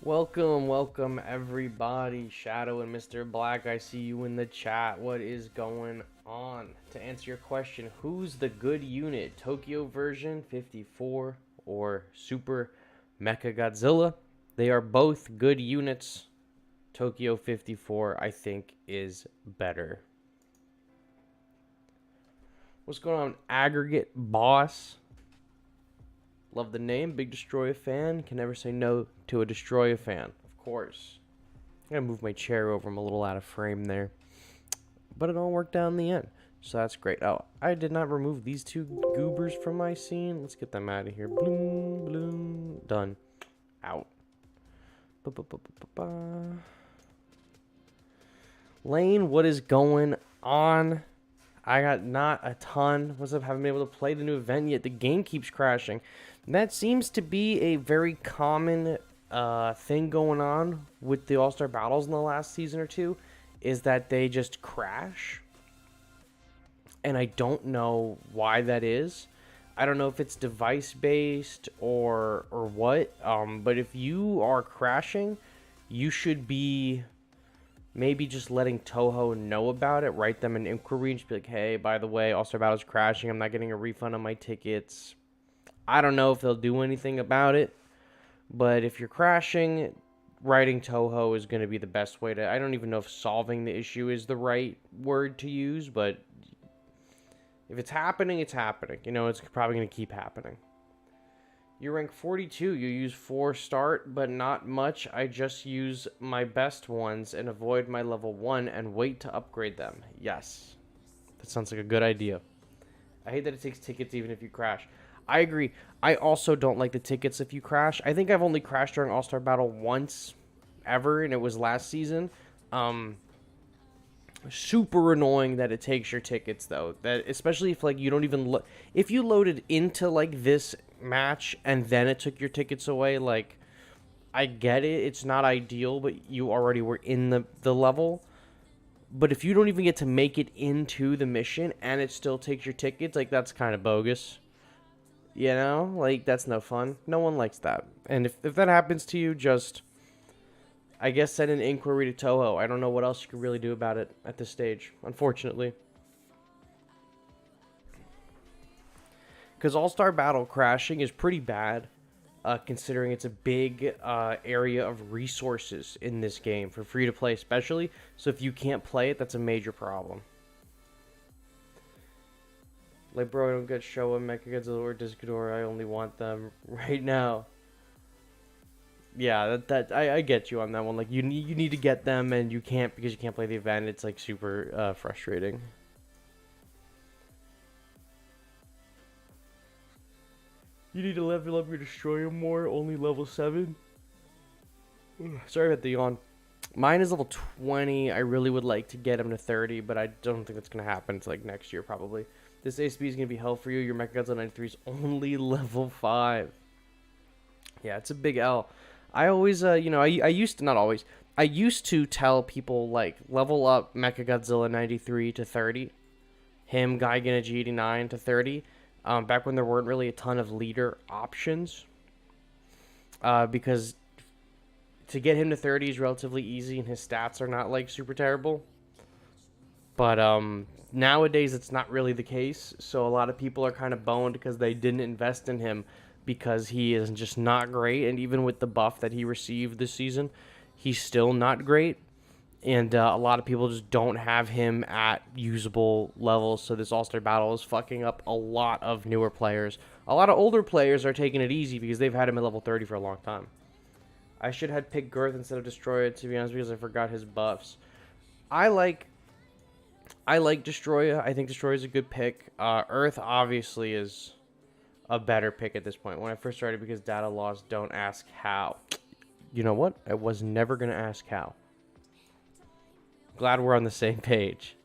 Welcome everybody. Shadow and Mr. Black, I see you in the chat. What is going on? To answer your question, who's the good unit? Tokyo version 54 or Super Mechagodzilla? They are both good units. Tokyo 54, I think, is better. What's going on, Aggregate Boss? Love the name. Big Destroyer fan. Can never say no to a Destroyer fan. Of course. I gotta move my chair over. I'm a little out of frame there. But it all worked out in the end. So that's great. Oh, I did not remove these two goobers from my scene. Let's get them out of here. Bloom, bloom. Done. Out. Lane, what is going on? I got not a ton. Haven't been able to play the new event yet. The game keeps crashing. That seems to be a very common thing going on with the All-Star Battles in the last season or two, is that they just crash. And I don't know why that is. I don't know if it's device-based or what. But if you are crashing, you should be maybe just letting Toho know about it. Write them an inquiry and just be like, hey, by the way, All-Star Battle's crashing. I'm not getting a refund on my tickets. I don't know if they'll do anything about it. But if you're crashing, writing Toho is going to be the best way to... I don't even know if solving the issue is the right word to use. But if it's happening, it's happening. You know, it's probably going to keep happening. You rank 42. You use 4 start, but not much. I just use my best ones and avoid my level 1 and wait to upgrade them. Yes. That sounds like a good idea. I hate that it takes tickets even if you crash. I agree. I also don't like the tickets if you crash. I think I've only crashed during All-Star Battle once ever, and it was last season. Super annoying that it takes your tickets, though. That especially if, like, you don't even if you loaded into, like, this match and then it took your tickets away, like, I get it, it's not ideal, but you already were in the level. But if you don't even get to make it into the mission and it still takes your tickets, like, that's kind of bogus. You know, like, that's no fun. No one likes that. And if that happens to you, just, I guess, send an inquiry to Toho. I don't know what else you can really do about it at this stage, unfortunately. Because All-Star Battle crashing is pretty bad, considering it's a big area of resources in this game, for free-to-play especially. So if you can't play it, that's a major problem. Like, bro, I don't get Showa, Mechagodzilla, or Discador. I only want them right now. Yeah, I get you on that one. Like, you need to get them, and you can't because you can't play the event. It's, like, super frustrating. You need to level up your Destroyer more, only level 7. Sorry about the yawn. Mine is level 20. I really would like to get him to 30, but I don't think that's going to happen until, like, next year, probably. This ASB is going to be hell for you. Your Mechagodzilla 93 is only level 5. Yeah, it's a big L. I always, you know, I used to, not always, I used to tell people, like, level up Mechagodzilla 93 to 30. Him, Gigan G89 to 30. Back when there weren't really a ton of leader options. Because to get him to 30 is relatively easy and his stats are not, like, super terrible. But, nowadays it's not really the case, so a lot of people are kind of boned because they didn't invest in him because he is just not great, and even with the buff that he received this season, he's still not great, and a lot of people just don't have him at usable levels, so this All-Star Battle is fucking up a lot of newer players. A lot of older players are taking it easy because they've had him at level 30 for a long time. I should have picked Girth instead of Destroyer, to be honest, because I forgot his buffs. I like Destroyer. I think Destroyer is a good pick. Earth obviously is a better pick at this point. When I first started, because data loss, don't ask how. You know what? I was never going to ask how. Glad we're on the same page.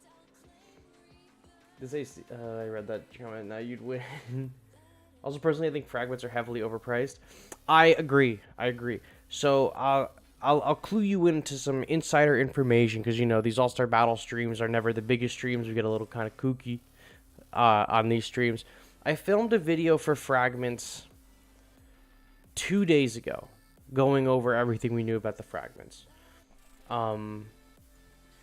I read that comment. Now you'd win. Also, personally, I think fragments are heavily overpriced. I agree. So, I'll clue you into some insider information because, you know, these All-Star Battle streams are never the biggest streams. We get a little kind of kooky on these streams. I filmed a video for Fragments 2 days ago. going over everything we knew about the fragments. And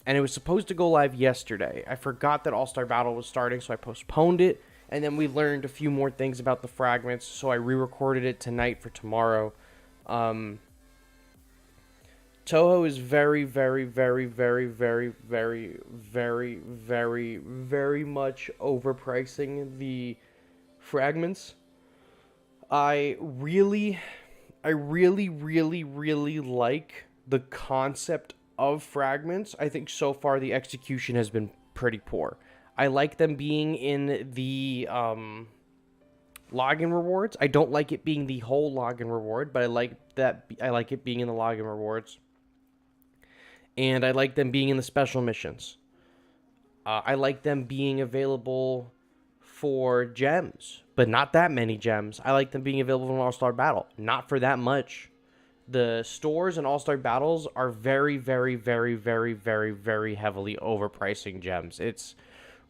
it was supposed to go live yesterday. I forgot that All-Star Battle was starting, so I postponed it. And then we learned a few more things about the fragments, so I re-recorded it tonight for tomorrow. Toho is very, very, very, very, very, very, very, very, very much overpricing the fragments. I really, really like the concept of fragments. I think so far the execution has been pretty poor. I like them being in the login rewards. I don't like it being the whole login reward, but I like it being in the login rewards. And I like them being in the special missions. I like them being available for gems, but not that many gems. I like them being available in All-Star Battle, not for that much. The stores and All-Star Battles are very, very, very, very, very, very heavily overpricing gems. It's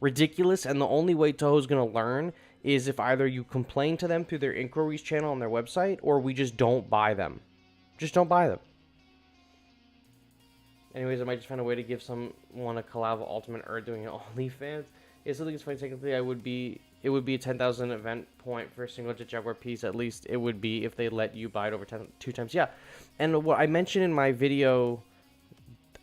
ridiculous, and the only way Toho's going to learn is if either you complain to them through their inquiries channel on their website, or we just don't buy them. Just don't buy them. Anyways, I might just find a way to give someone a collab Ultimate Earth doing an OnlyFans. If something is funny, technically, it would be a 10,000 event point for a single Jet Jaguar piece. At least it would be if they let you buy it over 2 times. Yeah, and what I mentioned in my video,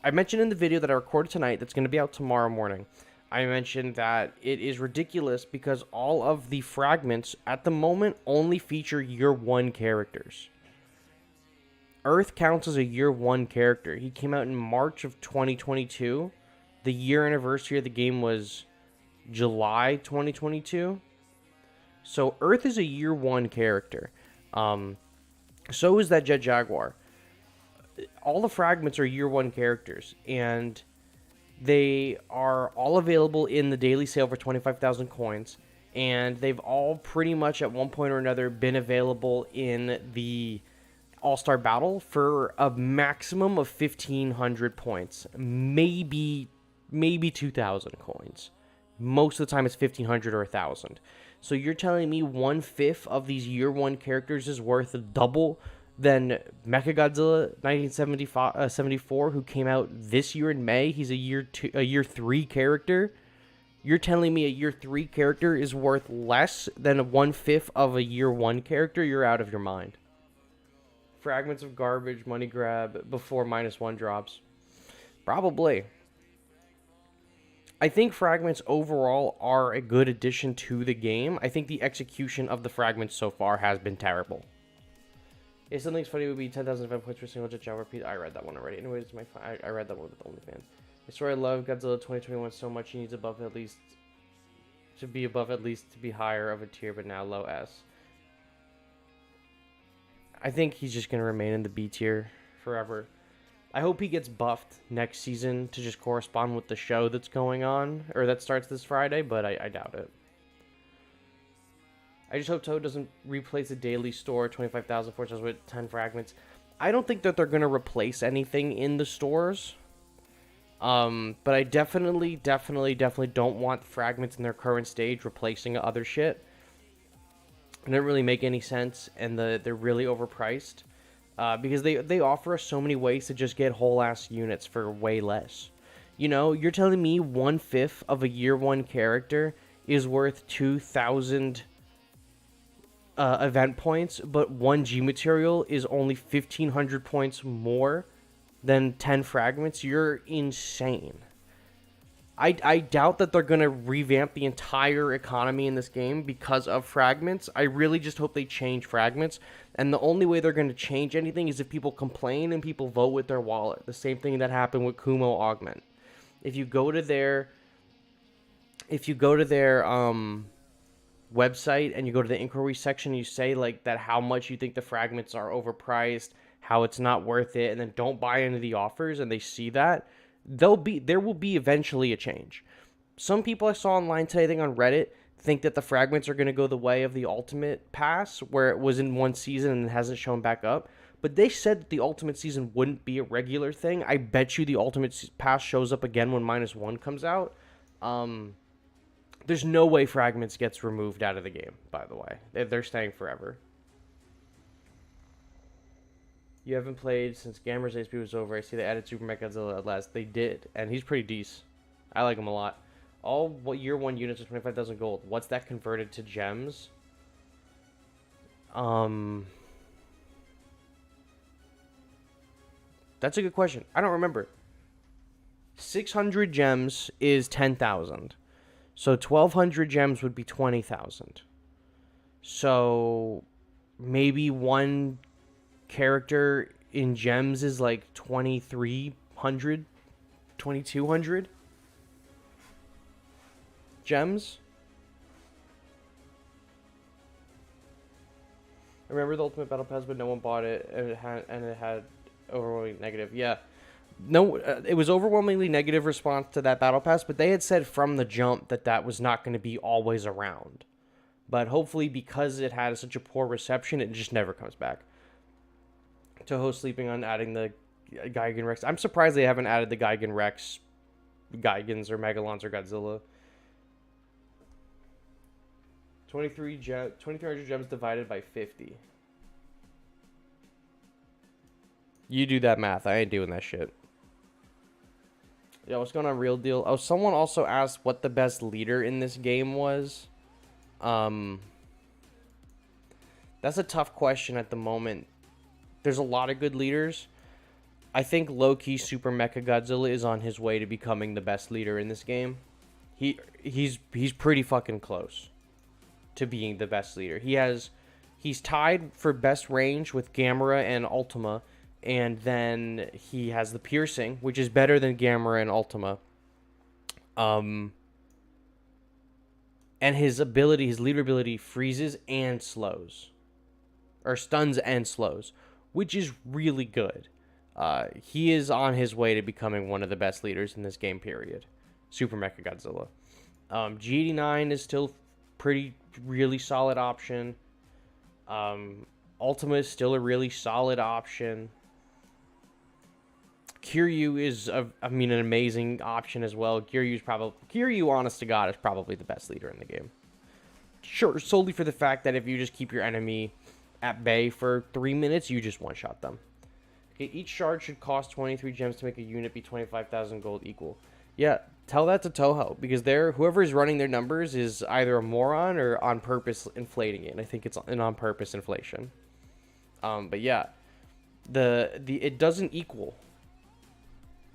I mentioned in the video that I recorded tonight that's going to be out tomorrow morning. I mentioned that it is ridiculous because all of the fragments at the moment only feature year 1 characters. Earth counts as a year 1 character. He came out in March of 2022. The year anniversary of the game was July 2022. So Earth is a year 1 character. So is that Jet Jaguar. All the fragments are year 1 characters, and they are all available in the daily sale for 25,000 coins, and they've all pretty much at one point or another been available in the All-Star Battle for a maximum of 1,500 points, maybe 2,000 coins. Most of the time it's 1,500 or 1,000. So you're telling me 1/5 of these year 1 characters is worth double than Mechagodzilla 1974, who came out this year in May. He's a year 3 character. You're telling me a year 3 character is worth less than 1/5 of a year 1 character? You're out of your mind. Fragments of garbage, money grab before -1 drops. Probably. I think fragments overall are a good addition to the game. I think the execution of the fragments so far has been terrible. If something's funny, it would be 10,000 event points for single Jet Jaguar piece. I read that one already. Anyways, I read that one with OnlyFans. I swear I love Godzilla 2021 so much. He needs above at least to be higher of a tier, but now low S. I think he's just going to remain in the B tier forever. I hope he gets buffed next season to just correspond with the show that's going on, or that starts this Friday, but I doubt it. I just hope Toad doesn't replace the daily store 25,000 fortunes with 10 fragments. I don't think that they're going to replace anything in the stores. But I definitely don't want fragments in their current stage replacing other shit. It doesn't really make any sense, and they're really overpriced. Because they offer us so many ways to just get whole-ass units for way less. You know, you're telling me 1/5 of a year 1 character is worth 2,000 event points, but 1 G material is only 1,500 points more than 10 fragments. You're insane. I doubt that they're going to revamp the entire economy in this game because of fragments. I really just hope they change fragments. And the only way they're going to change anything is if people complain and people vote with their wallet. The same thing that happened with Kumo Augment. If you go to their website and you go to the inquiry section, you say like that how much you think the fragments are overpriced, how it's not worth it, and then don't buy any of the offers, and they see that, there will be eventually a change. Some people I saw online today, I think on Reddit, think that the fragments are going to go the way of the Ultimate Pass, where it was in one season and hasn't shown back up. But they said that the Ultimate Season wouldn't be a regular thing. I bet you the Ultimate Pass shows up again when -1 comes out. There's no way fragments gets removed out of the game, by the way. They're staying forever. You haven't played since Gamers HP was over. I see they added Super Mechagodzilla at last. They did, and he's pretty decent. I like him a lot. All year 1 units are 25,000 gold. What's that converted to gems? That's a good question. I don't remember. 600 gems is 10,000. So 1,200 gems would be 20,000. So maybe one character in gems is like 2,300, 2,200 gems. I remember the Ultimate Battle Pass, but no one bought it, and it had overwhelmingly negative. Yeah, no, it was overwhelmingly negative response to that Battle Pass, but they had said from the jump that that was not going to be always around. But hopefully, because it had such a poor reception, it just never comes back. Toho sleeping on adding the Gigan Rex. I'm surprised they haven't added the Gigan Rex, Gigans or Megalons or Godzilla. 2,300 gems divided by 50. You do that math. I ain't doing that shit. Yeah, what's going on, Real Deal? Oh, someone also asked what the best leader in this game was. That's a tough question at the moment. There's a lot of good leaders. I think low-key Super Mechagodzilla is on his way to becoming the best leader in this game. He's pretty fucking close to being the best leader. He's tied for best range with Gamera and Ultima, and then he has the piercing, which is better than Gamera and Ultima. And his leader ability freezes and slows. Or stuns and slows, which is really good. He is on his way to becoming one of the best leaders in this game, period. Super Mechagodzilla. G89 is still really solid option. Ultima is still a really solid option. Kiryu is, an amazing option as well. Kiryu, honest to God, is probably the best leader in the game. Sure, solely for the fact that if you just keep your enemy at bay for 3 minutes, you just one-shot them. Okay, each shard should cost 23 gems to make a unit be 25,000 gold equal. Yeah, tell that to Toho, because whoever is running their numbers is either a moron or on purpose inflating it. And I think it's an on-purpose inflation. But yeah, it doesn't equal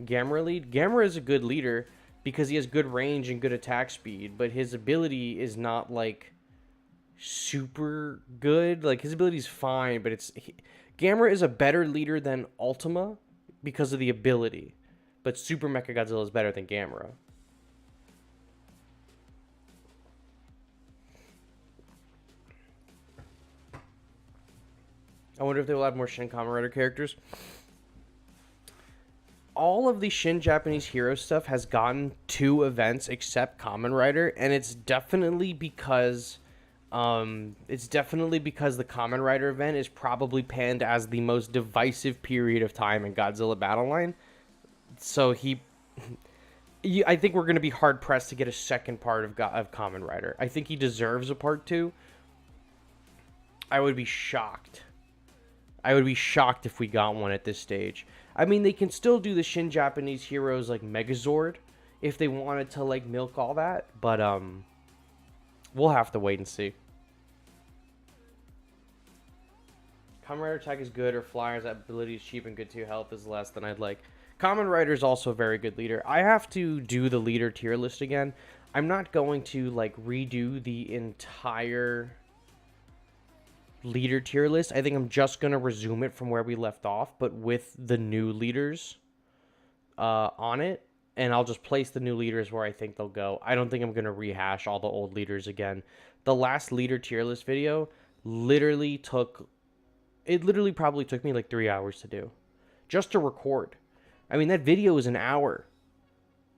Gamera lead. Gamera is a good leader because he has good range and good attack speed, but his ability is not like super good. Like, his ability is fine, but Gamera is a better leader than Ultima because of the ability, but Super Mechagodzilla is better than Gamera. I wonder if they will have more Shin Kamen Rider characters. All of the Shin Japanese hero stuff has gotten 2 events except Kamen Rider, and it's definitely because the Kamen Rider event is probably panned as the most divisive period of time in Godzilla Battle Line. So I think we're going to be hard pressed to get a second part of Kamen Rider. I think he deserves a part 2. I would be shocked. If we got one at this stage. I mean, they can still do the Shin Japanese heroes like Megazord if they wanted to like milk all that, but we'll have to wait and see. Kamen Rider attack is good, or Flyer's ability is cheap and good too. Health is less than I'd like. Kamen Rider is also a very good leader. I have to do the leader tier list again. I'm not going to like redo the entire leader tier list. I think I'm just going to resume it from where we left off, but with the new leaders on it, and I'll just place the new leaders where I think they'll go. I don't think I'm going to rehash all the old leaders again. The last leader tier list video literally probably took me like 3 hours to do, just to record. I mean, that video was an hour,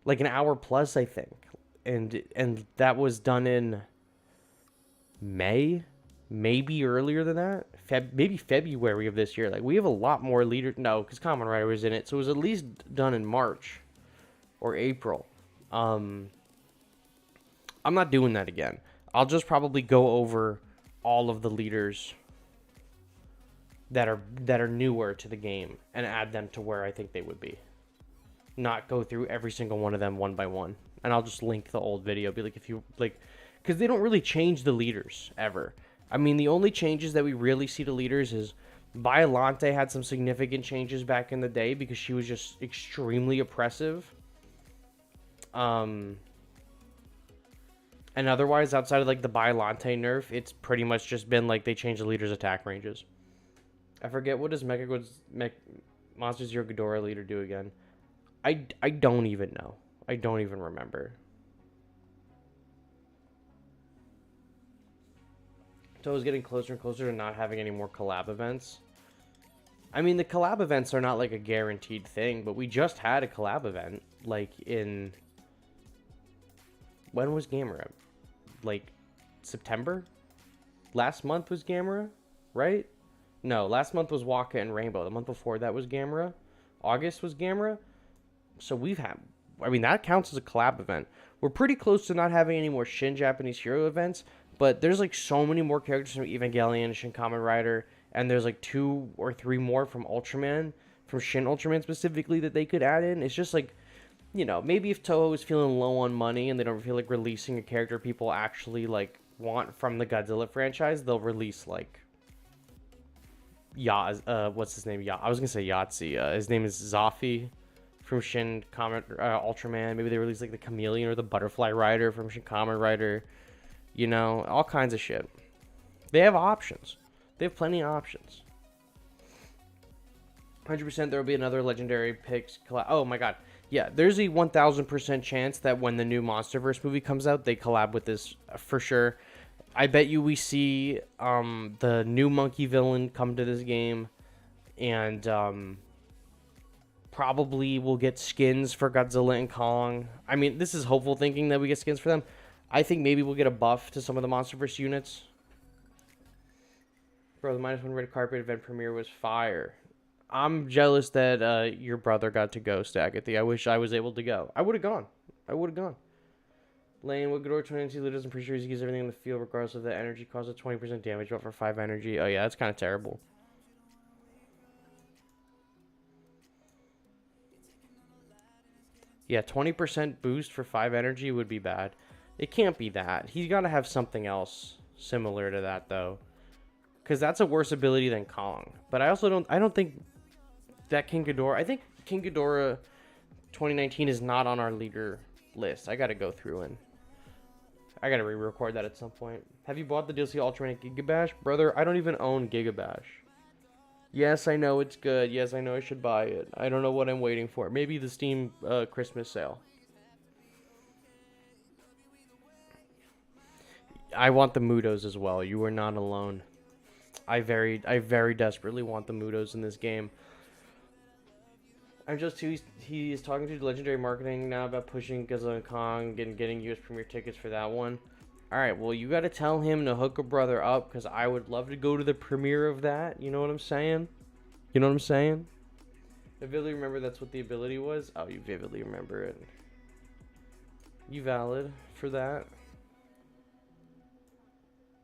like an hour plus, I think, and that was done in May. Maybe earlier than that. Maybe February of this year. Like, we have a lot more leaders. No, because Kamen Rider was in it. So it was at least done in March or April. I'm not doing that again. I'll just probably go over all of the leaders that are newer to the game and add them to where I think they would be. Not go through every single one of them one by one. And I'll just link the old video. Be like, if you like, because they don't really change the leaders ever. I mean, the only changes that we really see to leaders is Violante had some significant changes back in the day because she was just extremely oppressive. And otherwise, outside of like the Violante nerf, it's pretty much just been like they changed the leader's attack ranges. I forget, what does Monster Zero Ghidorah leader do again? I don't even know. I don't even remember. So I was getting closer and closer to not having any more collab events. I mean, the collab events are not like a guaranteed thing, but we just had a collab event, like in... When was Gamera? Like, September? Last month was Gamera, right? No, last month was Waka and Rainbow. The month before that was Gamera. August was Gamera. So we've had... I mean, that counts as a collab event. We're pretty close to not having any more Shin Japanese Hero events, but there's like so many more characters from Evangelion, Shin Kamen Rider, and there's like 2 or 3 more from Ultraman, from Shin Ultraman specifically, that they could add in. It's just like, you know, maybe if Toho is feeling low on money and they don't feel like releasing a character people actually like want from the Godzilla franchise, they'll release like what's his name? I was gonna say Yahtzee. His name is Zafi from Shin Kamen Ultraman. Maybe they release like the Chameleon or the Butterfly Rider from Shin Kamen Rider. You know, all kinds of shit. They have options. They have plenty of options. 100% there will be another legendary picks. Oh my god. Yeah, there's a 1000% chance that when the new MonsterVerse movie comes out, they collab with this for sure. I bet you we see the new monkey villain come to this game, and probably we'll get skins for Godzilla and Kong. I mean, this is hopeful thinking that we get skins for them. I think maybe we'll get a buff to some of the MonsterVerse units. Bro, the -1 red carpet event premiere was fire. I'm jealous that your brother got to go, Stackathy. I wish I was able to go. I would have gone. Lane, what Ghidorah 20 leaders, I'm pretty sure he gives everything in the field regardless of the energy, causes 20% damage, but for 5 energy. Oh yeah, that's kind of terrible. Yeah, 20% boost for 5 energy would be bad. It can't be that. He's got to have something else similar to that, though. Because that's a worse ability than Kong. But I don't think that King Ghidorah... I think King Ghidorah 2019 is not on our leader list. I got to go through and... I got to re-record that at some point. Have you bought the DLC Ultraman Gigabash? Brother, I don't even own Gigabash. Yes, I know it's good. Yes, I know I should buy it. I don't know what I'm waiting for. Maybe the Steam Christmas sale. I want the Mudos as well. You are not alone. I very desperately want the Mudos in this game. I'm just too... He is talking to Legendary Marketing now about pushing Godzilla and Kong and getting US premiere tickets for that one. Alright, well, you gotta tell him to hook a brother up, because I would love to go to the premiere of that. You know what I'm saying? You know what I'm saying? I vividly remember that's what the ability was. Oh, you vividly remember it. You valid for that.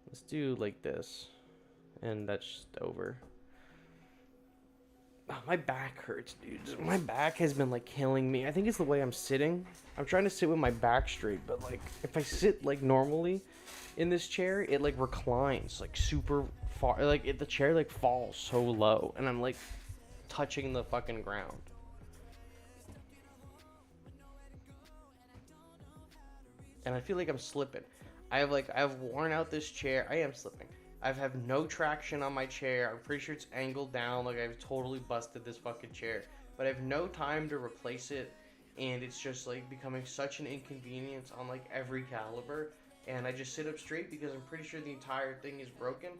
Let's do like this. And that's just over. Oh, my back hurts, dude. My back has been, like, killing me. I think it's the way I'm sitting. I'm trying to sit with my back straight, but, like, if I sit, like, normally in this chair, it, like, reclines, like, super far. Like, the chair, like, falls so low, and I'm, like, touching the fucking ground. And I feel like I'm slipping. I have worn out this chair. I am slipping. I have no traction on my chair. I'm pretty sure it's angled down. Like, I've totally busted this fucking chair. But I have no time to replace it. And it's just, like, becoming such an inconvenience on, like, every caliber. And I just sit up straight because I'm pretty sure the entire thing is broken.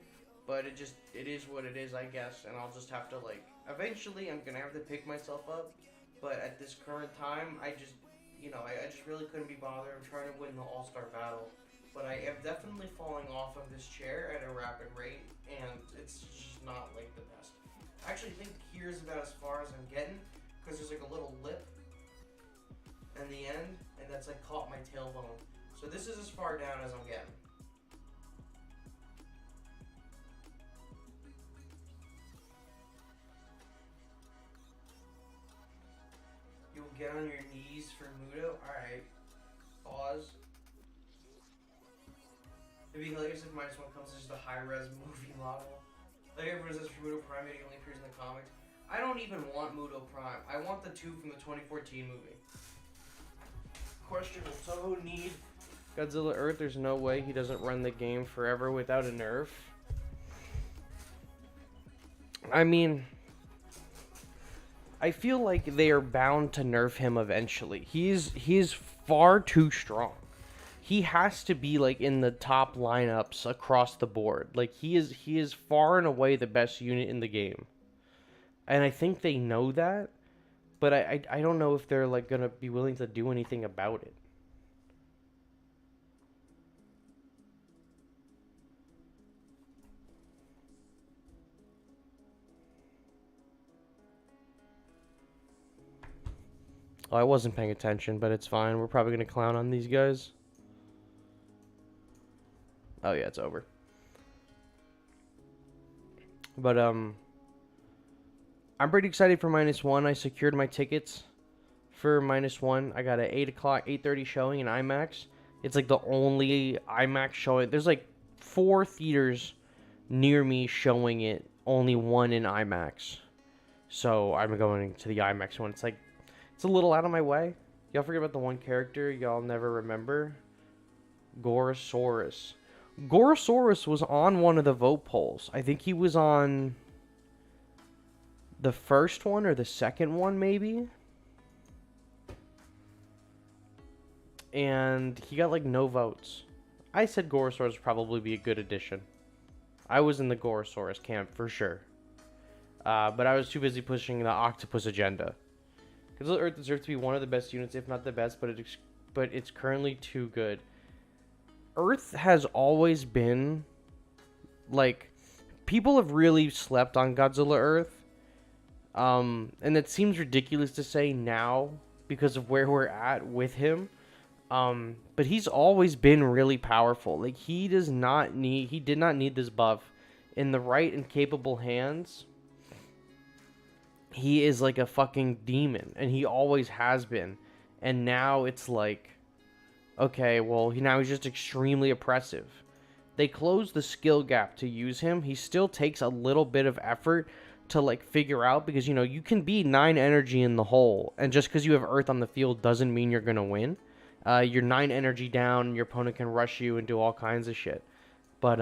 But it is what it is, I guess. And I'll just have to, like, eventually I'm going to have to pick myself up. But at this current time, I just, you know, I just really couldn't be bothered. I'm trying to win the All-Star battle. But I am definitely falling off of this chair at a rapid rate, and it's just not, like, the best. I actually think here's about as far as I'm getting, because there's, like, a little lip in the end, and that's, like, caught my tailbone. So this is as far down as I'm getting. Get on your knees for Muto? Alright. Pause. It'd be hilarious if minus one comes as just a high-res movie model. Like everyone says for Muto Prime, it only appears in the comics. I don't even want Muto Prime. I want the two from the 2014 movie. Question, will Toho need Godzilla Earth? There's no way he doesn't run the game forever without a nerf. I mean, I feel like they are bound to nerf him eventually. He's far too strong. He has to be like in the top lineups across the board. Like he is far and away the best unit in the game. And I think they know that, but I don't know if they're like gonna be willing to do anything about it. Oh, I wasn't paying attention, but it's fine. We're probably gonna clown on these guys. Oh yeah, it's over. But I'm pretty excited for -1. I secured my tickets for -1. I got an 8 o'clock, 8:30 showing in IMAX. It's like the only IMAX showing. There's like 4 theaters near me showing it. Only one in IMAX. So I'm going to the IMAX one. It's like, it's a little out of my way. Y'all forget about the one character y'all never remember. Gorosaurus. Gorosaurus was on one of the vote polls. I think he was on the first one or the second one, maybe. And he got like no votes. I said Gorosaurus would probably be a good addition. I was in the Gorosaurus camp for sure. But I was too busy pushing the octopus agenda. Godzilla Earth deserves to be one of the best units, if not the best, but it's currently too good. Earth has always been, like, people have really slept on Godzilla Earth. And it seems ridiculous to say now because of where we're at with him. But he's always been really powerful. Like, he did not need this buff. In the right and capable hands, he is like a fucking demon, and he always has been. And now it's like, okay, well, now he's just extremely oppressive. They closed the skill gap to use him. He still takes a little bit of effort to like figure out, because you know you can be 9 energy in the hole, and just because you have Earth on the field doesn't mean you're gonna win. You're 9 energy down, your opponent can rush you and do all kinds of shit. But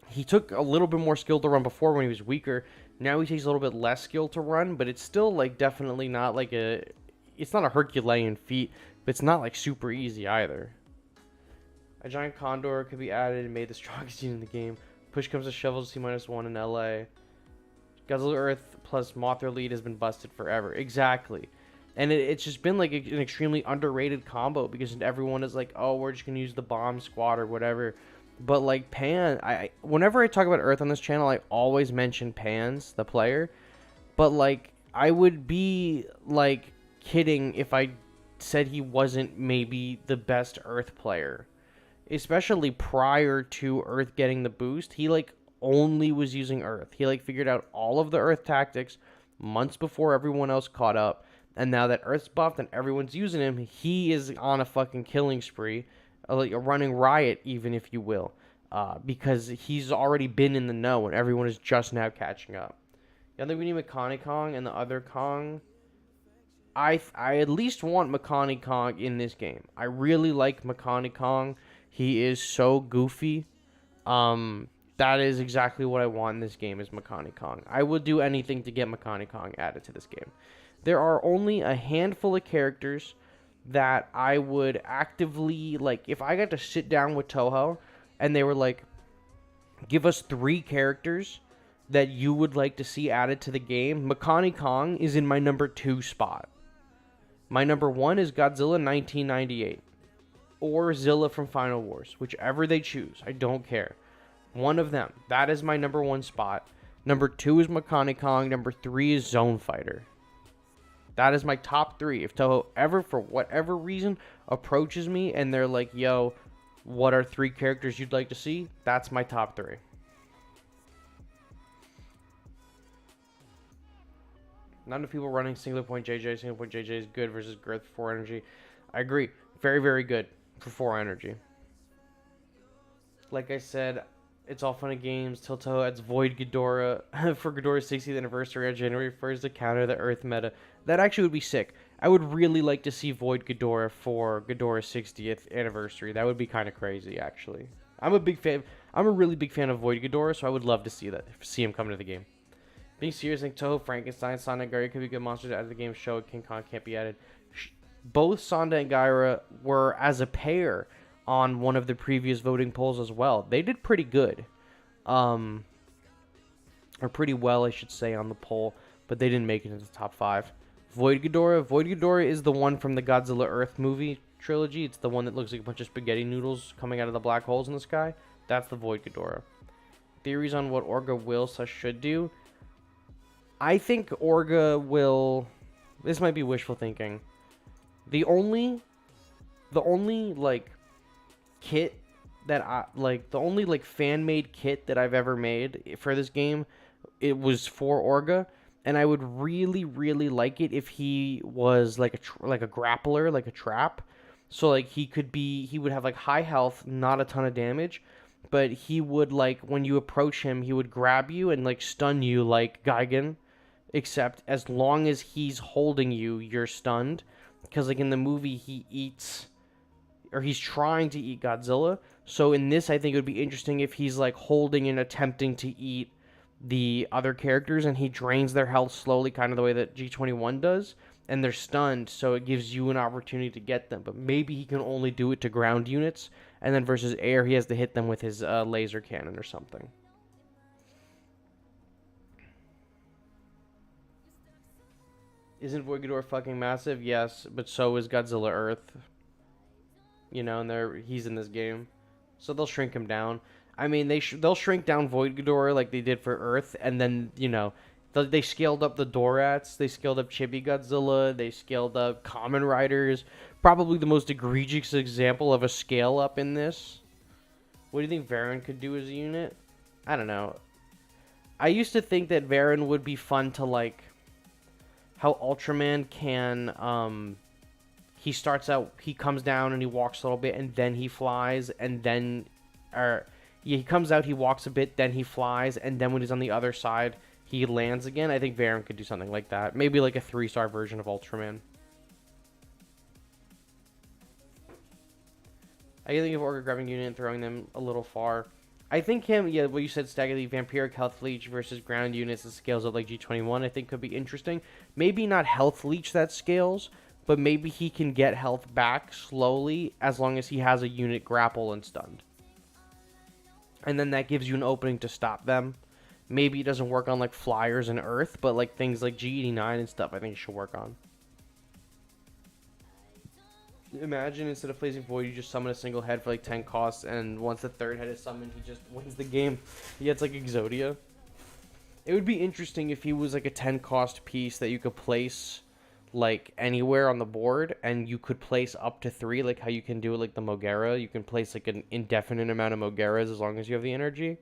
he took a little bit more skill to run before when he was weaker. Now he takes a little bit less skill to run, but it's still like definitely not like it's not a Herculean feat, but it's not like super easy either. A giant condor could be added and made the strongest unit in the game. Push comes to shove, C-1 in LA. Godzilla Earth plus Mothra lead has been busted forever. Exactly. And it's just been like an extremely underrated combo, because everyone is like, oh, we're just going to use the bomb squad or whatever. But like Pan, whenever I talk about Earth on this channel, I always mention Pans, the player. But like, I would be like kidding if I said he wasn't maybe the best Earth player. Especially prior to Earth getting the boost, he like only was using Earth. He like figured out all of the Earth tactics months before everyone else caught up. And now that Earth's buffed and everyone's using him, he is on a fucking killing spree. Like a running riot, even, if you will. Because he's already been in the know and everyone is just now catching up. Yeah, I think we need Mechani Kong and the other Kong. I at least want Mechani Kong in this game. I really like Mechani Kong. He is so goofy. That is exactly what I want in this game, is Mechani Kong. I would do anything to get Mechani Kong added to this game. There are only a handful of characters that I would actively, like, if I got to sit down with Toho and they were like, give us 3 characters that you would like to see added to the game, Mechani Kong is in my number 2 spot. My number 1 is Godzilla 1998. Or Zilla from Final Wars. Whichever they choose. I don't care. One of them. That is my number 1 spot. Number 2 is Mechani Kong. Number 3 is Zone Fighter. That is my top 3. If Toho ever, for whatever reason, approaches me and they're like, yo, what are 3 characters you'd like to see? That's my top 3. Not enough people running singular point JJ. Singular point JJ is good versus Girth for 4 energy. I agree. Very, very good for 4 energy. Like I said, it's all fun and games. Tilto adds Void Ghidorah for Ghidorah's 60th anniversary on January 1st to counter the Earth meta. That actually would be sick. I would really like to see Void Ghidorah for Ghidorah's 60th anniversary. That would be kind of crazy, actually. I'm a big fan. I'm a really big fan of Void Ghidorah, so I would love to see that. See him come to the game. Being serious, I think Toho, Frankenstein, Sonda, and Gyra could be good monsters to add to the game show. King Kong can't be added. Both Sonda and Gyra were as a pair on one of the previous voting polls as well. They did pretty good. Or pretty well, I should say, on the poll, but they didn't make it into the top 5. Void Ghidorah. Void Ghidorah is the one from the Godzilla Earth movie trilogy. It's the one that looks like a bunch of spaghetti noodles coming out of the black holes in the sky. That's the Void Ghidorah. Theories on what Orga will/should do. I think Orga will... This might be wishful thinking. The only like kit that the only like fan-made kit that I've ever made for this game, it was for Orga, and I would really, really like it if he was like a grappler, like a trap. So like he would have like high health, not a ton of damage, but he would, like, when you approach him, he would grab you and like stun you like Gigan, except as long as he's holding you, you're stunned. Because, like, in the movie, he eats, or he's trying to eat Godzilla. So in this, I think it would be interesting if he's, like, holding and attempting to eat the other characters, and he drains their health slowly, kind of the way that G21 does, and they're stunned, so it gives you an opportunity to get them. But maybe he can only do it to ground units, and then versus air, he has to hit them with his laser cannon or something. Isn't Void Ghidorah fucking massive? Yes, but so is Godzilla Earth. You know, and he's in this game. So they'll shrink him down. I mean, they'll shrink down Void Ghidorah like they did for Earth, and then, you know, they scaled up the Dorats, they scaled up Chibi Godzilla, they scaled up Kamen Riders. Probably the most egregious example of a scale up in this. What do you think Varan could do as a unit? I don't know. I used to think that Varan would be fun to, like, how Ultraman can, he starts out, he comes down and he walks a little bit, and then he flies, and then, yeah, he comes out, he walks a bit, then he flies, and then when he's on the other side, he lands again. I think Varan could do something like that. Maybe like a 3-star version of Ultraman. I think of Orga grabbing unit and throwing them a little far. I think him, yeah, what you said, Stagger, the Vampiric Health Leech versus ground units that scales up like G21, I think could be interesting. Maybe not Health Leech that scales, but maybe he can get health back slowly as long as he has a unit grapple and stunned. And then that gives you an opening to stop them. Maybe it doesn't work on like Flyers and Earth, but like things like G89 and stuff I think it should work on. Imagine instead of placing Void, you just summon a single head for like 10 costs, and once the third head is summoned, he just wins the game. He gets like Exodia. It would be interesting if he was like a 10 cost piece that you could place like anywhere on the board, and you could place up to 3, like how you can do it like the Mogera. You can place like an indefinite amount of Mogeras as long as you have the energy.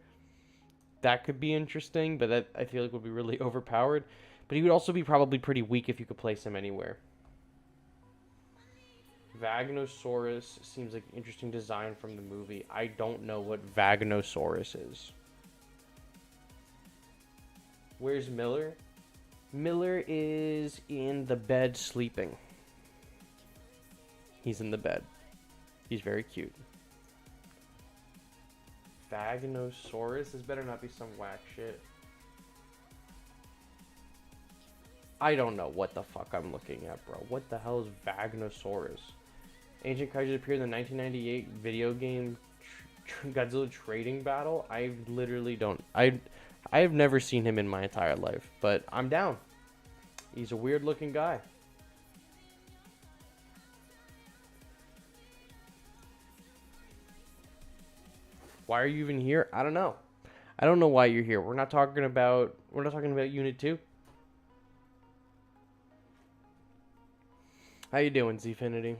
That could be interesting, but that I feel like would be really overpowered. But he would also be probably pretty weak if you could place him anywhere. Vagnosaurus seems like an interesting design from the movie. I don't know what Vagnosaurus is. Where's Miller? Miller is in the bed sleeping. He's in the bed. He's very cute. Vagnosaurus? This better not be some whack shit. I don't know what the fuck I'm looking at, bro. What the hell is Vagnosaurus? Ancient Kaiju appeared in the 1998 video game Godzilla Trading Battle. I literally don't... I have never seen him in my entire life, but I'm down. He's a weird looking guy. Why are you even here? I don't know. I don't know why you're here. We're not talking about Unit 2. How you doing, Zfinity?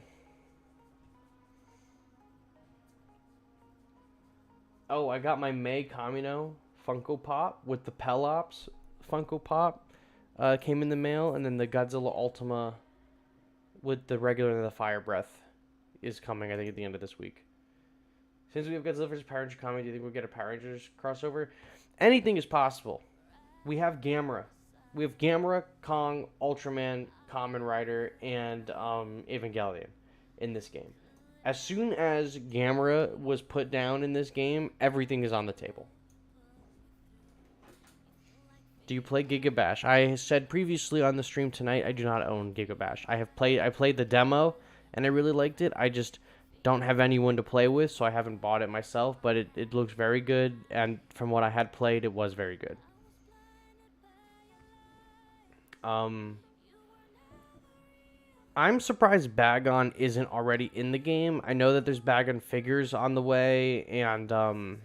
Oh, I got my May Kamino Funko Pop with the Pelops Funko Pop. came in the mail, and then the Godzilla Ultima with the regular and the Fire Breath is coming, I think, at the end of this week. Since we have Godzilla vs. Power Rangers coming, do you think we'll get a Power Rangers crossover? Anything is possible. We have Gamera. We have Gamera, Kong, Ultraman, Kamen Rider, and Evangelion in this game. As soon as Gamera was put down in this game, everything is on the table. Do you play Giga Bash? I said previously on the stream tonight I do not own Giga Bash. I played the demo and I really liked it. I just don't have anyone to play with, so I haven't bought it myself, but it looks very good, and from what I had played, it was very good. I'm surprised Bagon isn't already in the game. I know that there's Bagon figures on the way, and or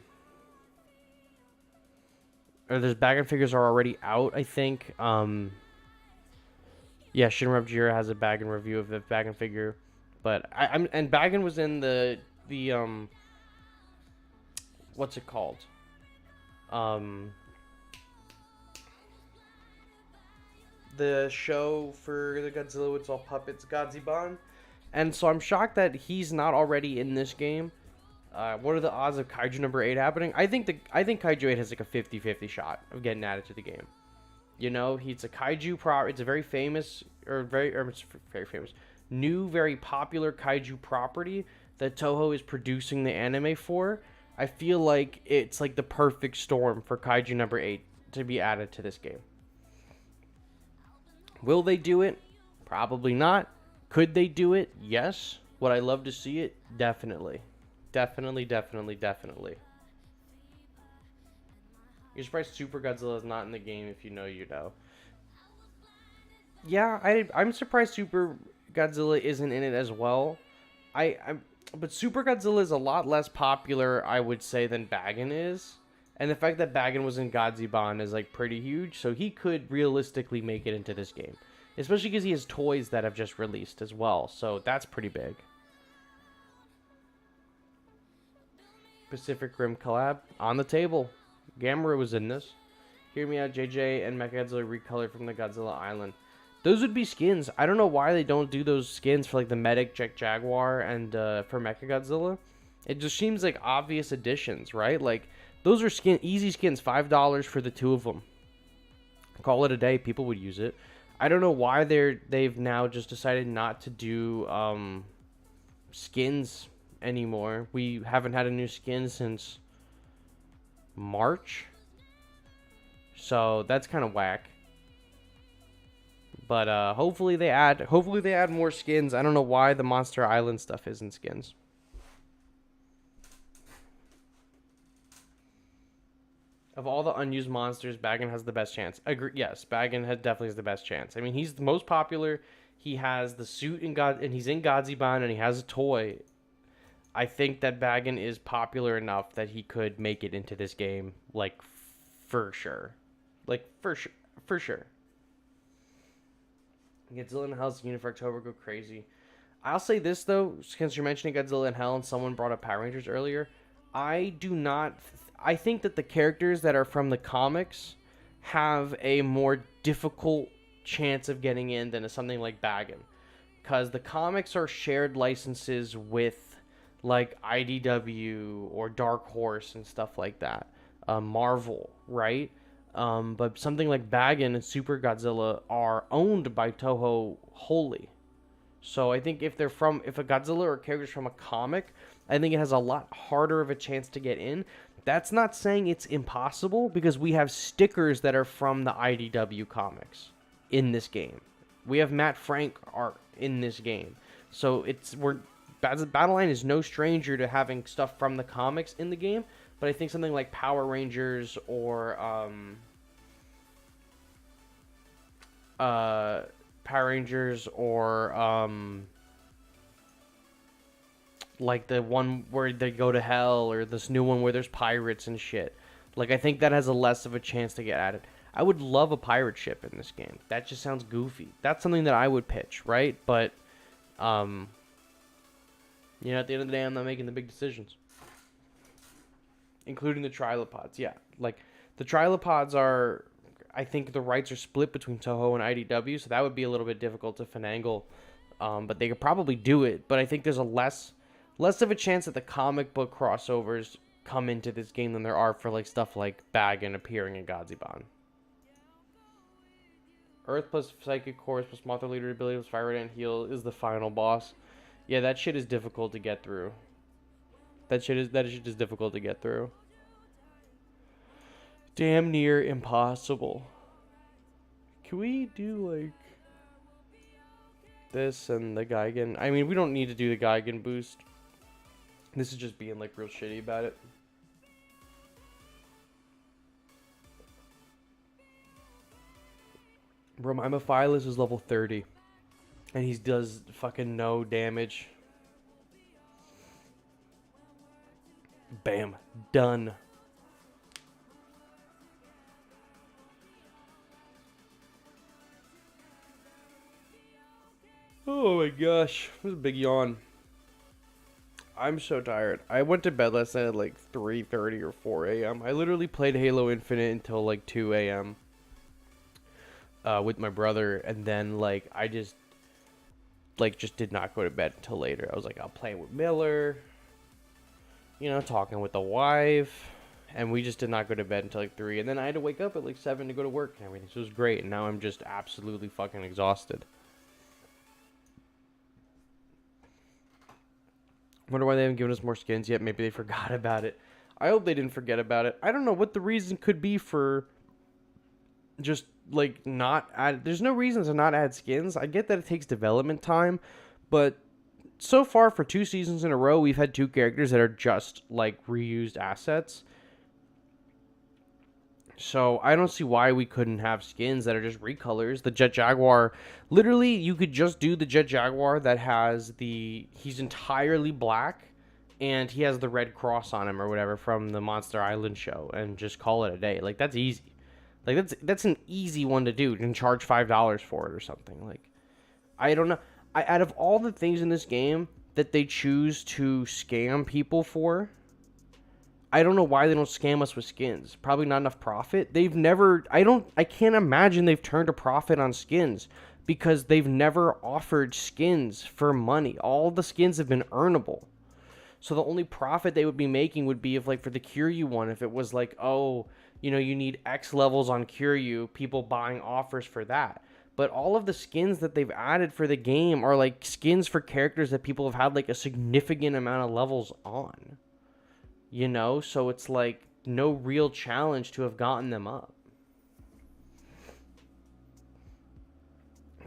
there's Bagon figures are already out, I think. Yeah, Shinra Jira has a Bagon review of the Bagon figure, but and Bagon was in the what's it called? The show for the Godzilla with all puppets, Godzilla, and so I'm shocked that he's not already in this game. What are the odds of Kaiju number 8 happening? I think Kaiju 8 has like a 50-50 shot of getting added to the game. You know, he's a Kaiju it's a very famous it's very famous, new, very popular Kaiju property that Toho is producing the anime for. I feel like it's like the perfect storm for Kaiju number 8 to be added to this game. Will they do it? Probably not. Could they do it? Yes. Would I love to see it? Definitely. Definitely. You're surprised Super Godzilla is not in the game. If you know, you know. Yeah, I'm surprised Super Godzilla isn't in it as well. But Super Godzilla is a lot less popular, I would say, than Bagon is. And the fact that Bagon was in Godzilla is like pretty huge, so he could realistically make it into this game. Especially because he has toys that have just released as well, so that's pretty big. Pacific Rim collab on the table. Gamera was in this. Hear Me Out, JJ and Mechagodzilla recolored from the Godzilla Island. Those would be skins. I don't know why they don't do those skins for like the Medic Jaguar and for Mechagodzilla. It just seems like obvious additions, right? Like, those are easy skins, $5 for the two of them. Call it a day. People would use it. I don't know why they've now just decided not to do skins anymore. We haven't had a new skin since March, so that's kind of whack. But hopefully they add more skins. I don't know why the Monster Island stuff isn't skins. Of all the unused monsters, Bagon has the best chance. Agree. Yes, Bagon definitely has the best chance. I mean, he's the most popular. He has the suit and he's in Godzilla, and he has a toy. I think that Bagon is popular enough that he could make it into this game, like, for sure. Like, for sure. Godzilla in Hell's unit for October go crazy. I'll say this, though, since you're mentioning Godzilla in Hell and someone brought up Power Rangers earlier. I think that the characters that are from the comics have a more difficult chance of getting in than something like Bagon. Because the comics are shared licenses with, like, IDW or Dark Horse and stuff like that. Marvel, right? But something like Bagon and Super Godzilla are owned by Toho wholly. So I think if a Godzilla or a character's from a comic, I think it has a lot harder of a chance to get in. That's not saying it's impossible, because we have stickers that are from the IDW comics in this game. We have Matt Frank art in this game. So Battleline is no stranger to having stuff from the comics in the game, but I think something like Power Rangers or like the one where they go to hell, or this new one where there's pirates and shit. Like, I think that has a less of a chance to get added. I would love a pirate ship in this game. That just sounds goofy. That's something that I would pitch, right? But, at the end of the day, I'm not making the big decisions. Including the trilopods, yeah. Like, the trilopods are... I think the rights are split between Toho and IDW, so that would be a little bit difficult to finagle. But they could probably do it. But I think there's a less of a chance that the comic book crossovers come into this game than there are for like stuff like Bagan appearing in Godziban. Earth plus Psychic Course plus Mothra Leader ability plus Fire and Heal is the final boss. Yeah, that shit is difficult to get through. That shit is difficult to get through. Damn near impossible. Can we do like this and the Gigan? I mean, we don't need to do the Gigan boost. This is just being like real shitty about it. Bro, my Mephilas is level 30. And he does fucking no damage. Bam. Done. Oh my gosh. This is a big yawn. I'm so tired. I went to bed last night at like 3:30 or 4 a.m. I literally played Halo Infinite until like 2 a.m. With my brother, and then like I just did not go to bed until later. I was like, I'll play with Miller, you know, talking with the wife, and we just did not go to bed until like 3, and then I had to wake up at like 7 to go to work and everything. So it was great, and now I'm just absolutely fucking exhausted. Wonder why they haven't given us more skins yet. Maybe they forgot about it. I hope they didn't forget about it. I don't know what the reason could be for just like not add. There's no reason to not add skins. I get that it takes development time, but so far for 2 seasons in a row, we've had 2 characters that are just like reused assets. So I don't see why we couldn't have skins that are just recolors. The Jet Jaguar, literally, you could just do the Jet Jaguar that has he's entirely black, and he has the red cross on him or whatever from the Monster Island show, and just call it a day. Like, that's easy. Like, that's an easy one to do. You can charge $5 for it or something. Like, I don't know. Out of all the things in this game that they choose to scam people for, I don't know why they don't scam us with skins. Probably not enough profit. I can't imagine they've turned a profit on skins, because they've never offered skins for money. All the skins have been earnable. So the only profit they would be making would be if, like, for the Kiryu one, if it was like, oh, you know, you need X levels on Kiryu, people buying offers for that. But all of the skins that they've added for the game are like skins for characters that people have had like a significant amount of levels on. You know, so it's like no real challenge to have gotten them up.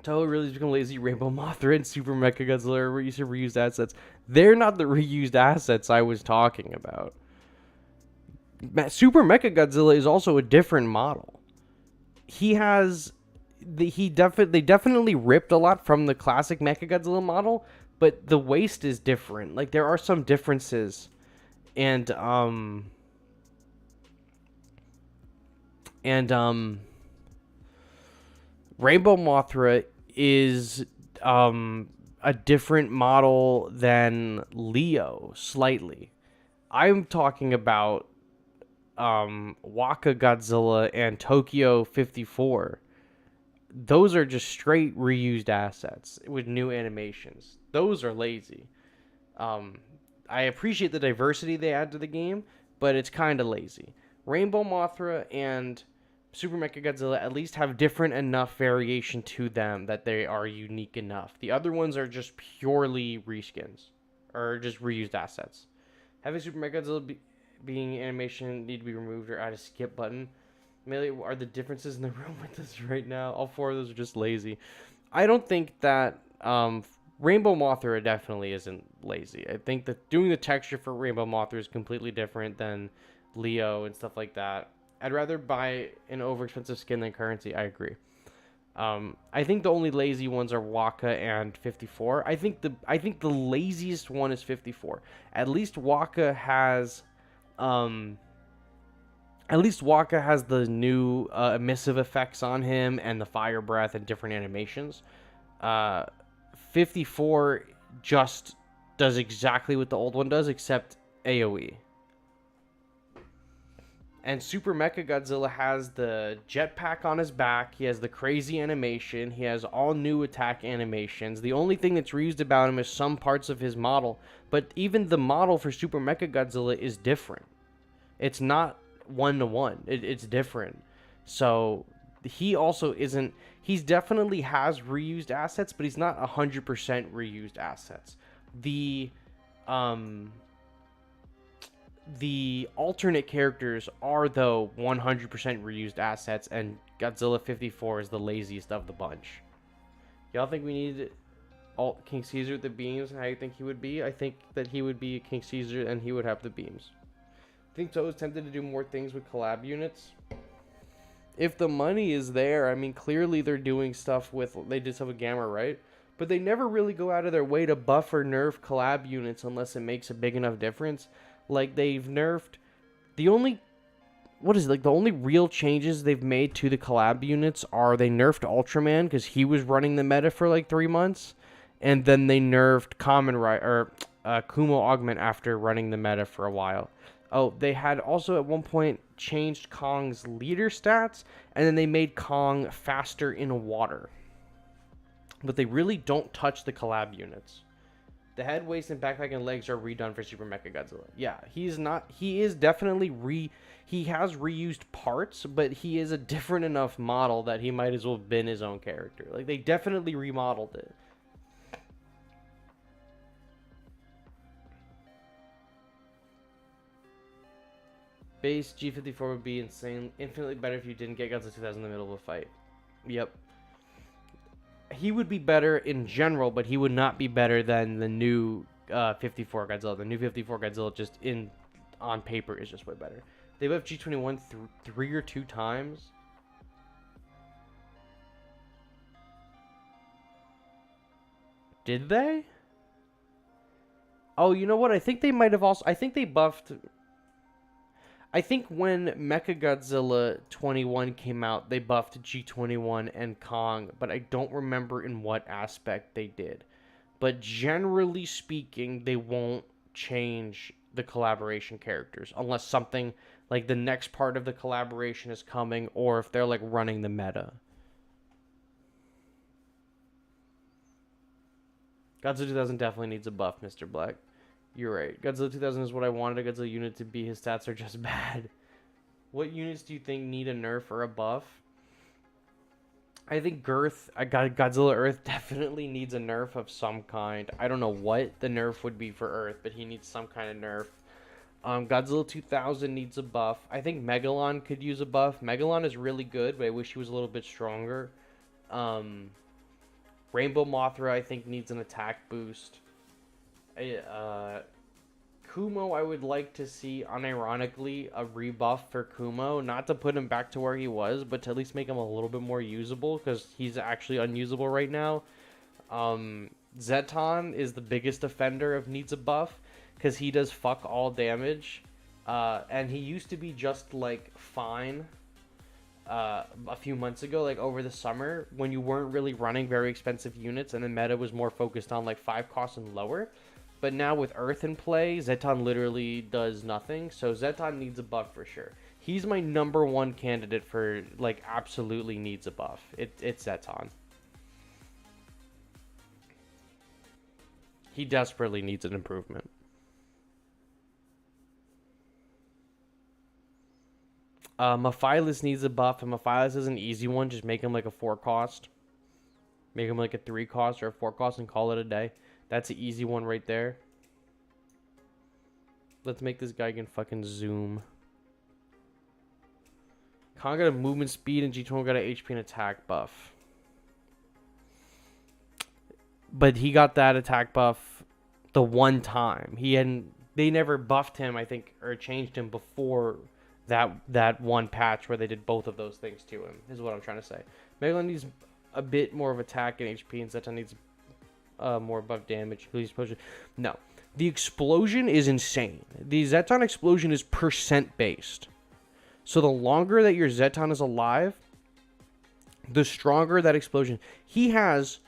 Toho really has become lazy. Rainbow Mothra and Super Mechagodzilla are reused assets. They're not the reused assets I was talking about. Super Mechagodzilla is also a different model. They definitely ripped a lot from the classic Mechagodzilla model, but the waist is different. Like, there are some differences. And Rainbow Mothra is a different model than Leo slightly. I'm talking about Waka Godzilla and Tokyo 54. Those are just straight reused assets with new animations. Those are lazy. I appreciate the diversity they add to the game, but it's kind of lazy. Rainbow Mothra and Super Mechagodzilla at least have different enough variation to them that they are unique enough. The other ones are just purely reskins, or just reused assets. Having Super Mechagodzilla being animation need to be removed or add a skip button. Mainly are the differences in the room with this right now. All 4 of those are just lazy. I don't think that Rainbow Mothra definitely isn't lazy. I think that doing the texture for Rainbow Mothra is completely different than Leo and stuff like that. I'd rather buy an overexpensive skin than currency. I agree. I think the only lazy ones are Waka and 54. I think the laziest one is 54. At least Waka has the new emissive effects on him and the fire breath and different animations. 54 just does exactly what the old one does, except AoE. And Super Mechagodzilla has the jetpack on his back. He has the crazy animation. He has all new attack animations. The only thing that's reused about him is some parts of his model. But even the model for Super Mechagodzilla is different. It's not one-to-one. It's different. So he also isn't... He's definitely has reused assets, but he's not 100% reused assets. The alternate characters are, though, 100% reused assets, and Godzilla 54 is the laziest of the bunch. Y'all think we need King Caesar with the beams and how you think he would be? I think that he would be King Caesar and he would have the beams. I think Toe is tempted to do more things with collab units. If the money is there, I mean, clearly they're doing stuff with... They did stuff with Gamma, right? But they never really go out of their way to buff or nerf collab units unless it makes a big enough difference. Like, they've nerfed... The only... What is it? Like, the only real changes they've made to the collab units are they nerfed Ultraman because he was running the meta for, like, 3 months. And then they nerfed Kumo Augment after running the meta for a while. Oh, they had also at one point changed Kong's leader stats. And then they made Kong faster in water. But they really don't touch the collab units. The head, waist, and backpack and legs are redone for Super Mechagodzilla. Yeah, he is definitely he has reused parts, but he is a different enough model that he might as well have been his own character. Like, they definitely remodeled it. Base G54 would be infinitely better if you didn't get Godzilla 2000 in the middle of a fight. Yep. He would be better in general, but he would not be better than the new 54 Godzilla. The new 54 Godzilla just on paper is just way better. They buffed G21 3 or 2 times. Did they? Oh, you know what? I think they might have also... I think they buffed... I think when Mechagodzilla 21 came out, they buffed G21 and Kong, but I don't remember in what aspect they did. But generally speaking, they won't change the collaboration characters unless something like the next part of the collaboration is coming, or if they're like running the meta. Godzilla 2000 definitely needs a buff, Mr. Black. You're right. Godzilla 2000 is what I wanted a Godzilla unit to be. His stats are just bad. What units do you think need a nerf or a buff? I think Godzilla Earth definitely needs a nerf of some kind. I don't know what the nerf would be for Earth, but he needs some kind of nerf. Godzilla 2000 needs a buff. I think Megalon could use a buff. Megalon is really good, but I wish he was a little bit stronger. Rainbow Mothra, I think, needs an attack boost. Kumo, I would like to see, unironically, a rebuff for Kumo. Not to put him back to where he was, but to at least make him a little bit more usable, because he's actually unusable right now. Zeton is the biggest offender of needs a buff, because he does fuck all damage. And he used to be just, like, fine a few months ago, like over the summer, when you weren't really running very expensive units, and the meta was more focused on, like, 5 costs and lower. But now with Earth in play, Zeton literally does nothing. So Zeton needs a buff for sure. He's my number one candidate for, like, absolutely needs a buff. It's Zeton. He desperately needs an improvement. Mephilas needs a buff, and Mephilas is an easy one. Just make him like a 4 cost. Make him like a 3 cost or a 4 cost and call it a day. That's an easy one right there. Let's make this guy can fucking zoom. Kong got a movement speed and G20 got an HP and attack buff. But he got that attack buff the one time. They never buffed him, I think, or changed him before that one patch where they did both of those things to him, is what I'm trying to say. Megalon needs a bit more of attack and HP, and Zeton needs more buff damage. No. The explosion is insane. The Zeton explosion is percent based. So the longer that your Zeton is alive, the stronger that explosion. He has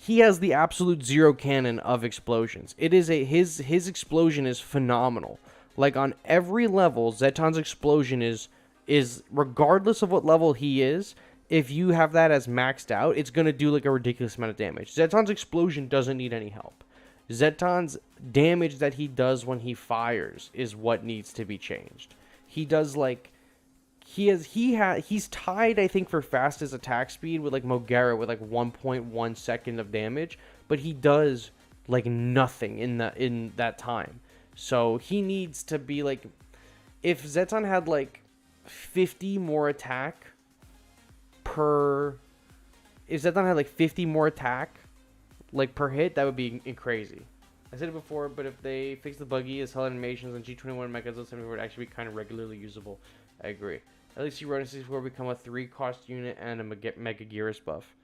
the absolute zero cannon of explosions. It is his explosion is phenomenal. Like on every level, Zeton's explosion is is regardless of what level he is, if you have that as maxed out, it's going to do like a ridiculous amount of damage. Zeton's explosion doesn't need any help. Zeton's damage that he does when he fires is what needs to be changed. He does like he's tied, I think, for fastest attack speed with like Mogera with like 1.1 second of damage, but he does like nothing in that time. So he needs to be like, if Zeton had like 50 more attack per, if Zeton had like 50 more attack like per hit, that would be crazy. I said it before, but if they fix the buggy as hell animations on G21 Mechagodzilla 74 would actually be kind of regularly usable. I agree. At least you Rodent 64 become a 3-cost unit and a Mechagodzilla buff.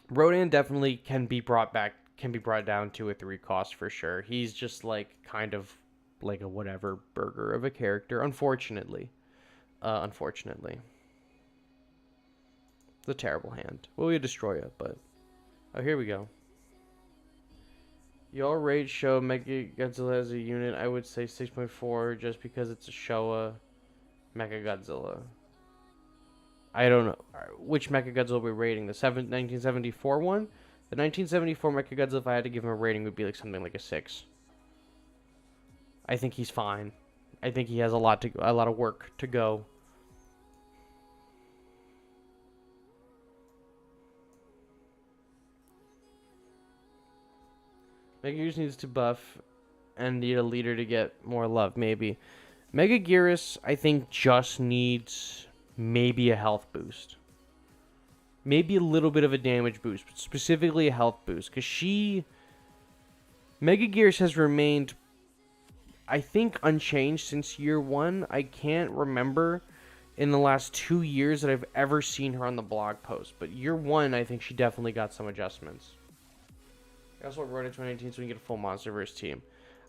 Rodan definitely can be brought down to a 3-cost for sure. He's just like kind of like a whatever burger of a character, unfortunately. Unfortunately. It's a terrible hand. Well, we destroy it, but oh, here we go. Y'all rate show Mechagodzilla as a unit. I would say 6.4 just because it's a Showa Mechagodzilla. I don't know which Mechagodzilla we're rating. The 1974 one? The 1974 Mechagodzilla, if I had to give him a rating, would be like something like a 6. I think he's fine. I think he has a lot of work to go. Megagearus needs to buff and need a leader to get more love, maybe. Megagearus, I think, just needs maybe a health boost. Maybe a little bit of a damage boost, but specifically a health boost. Because Megagearus has remained, I think, unchanged since year 1. I can't remember in the last 2 years that I've ever seen her on the blog post. But year 1, I think she definitely got some adjustments. I also wrote in 2019 so we can get a full Monsterverse team.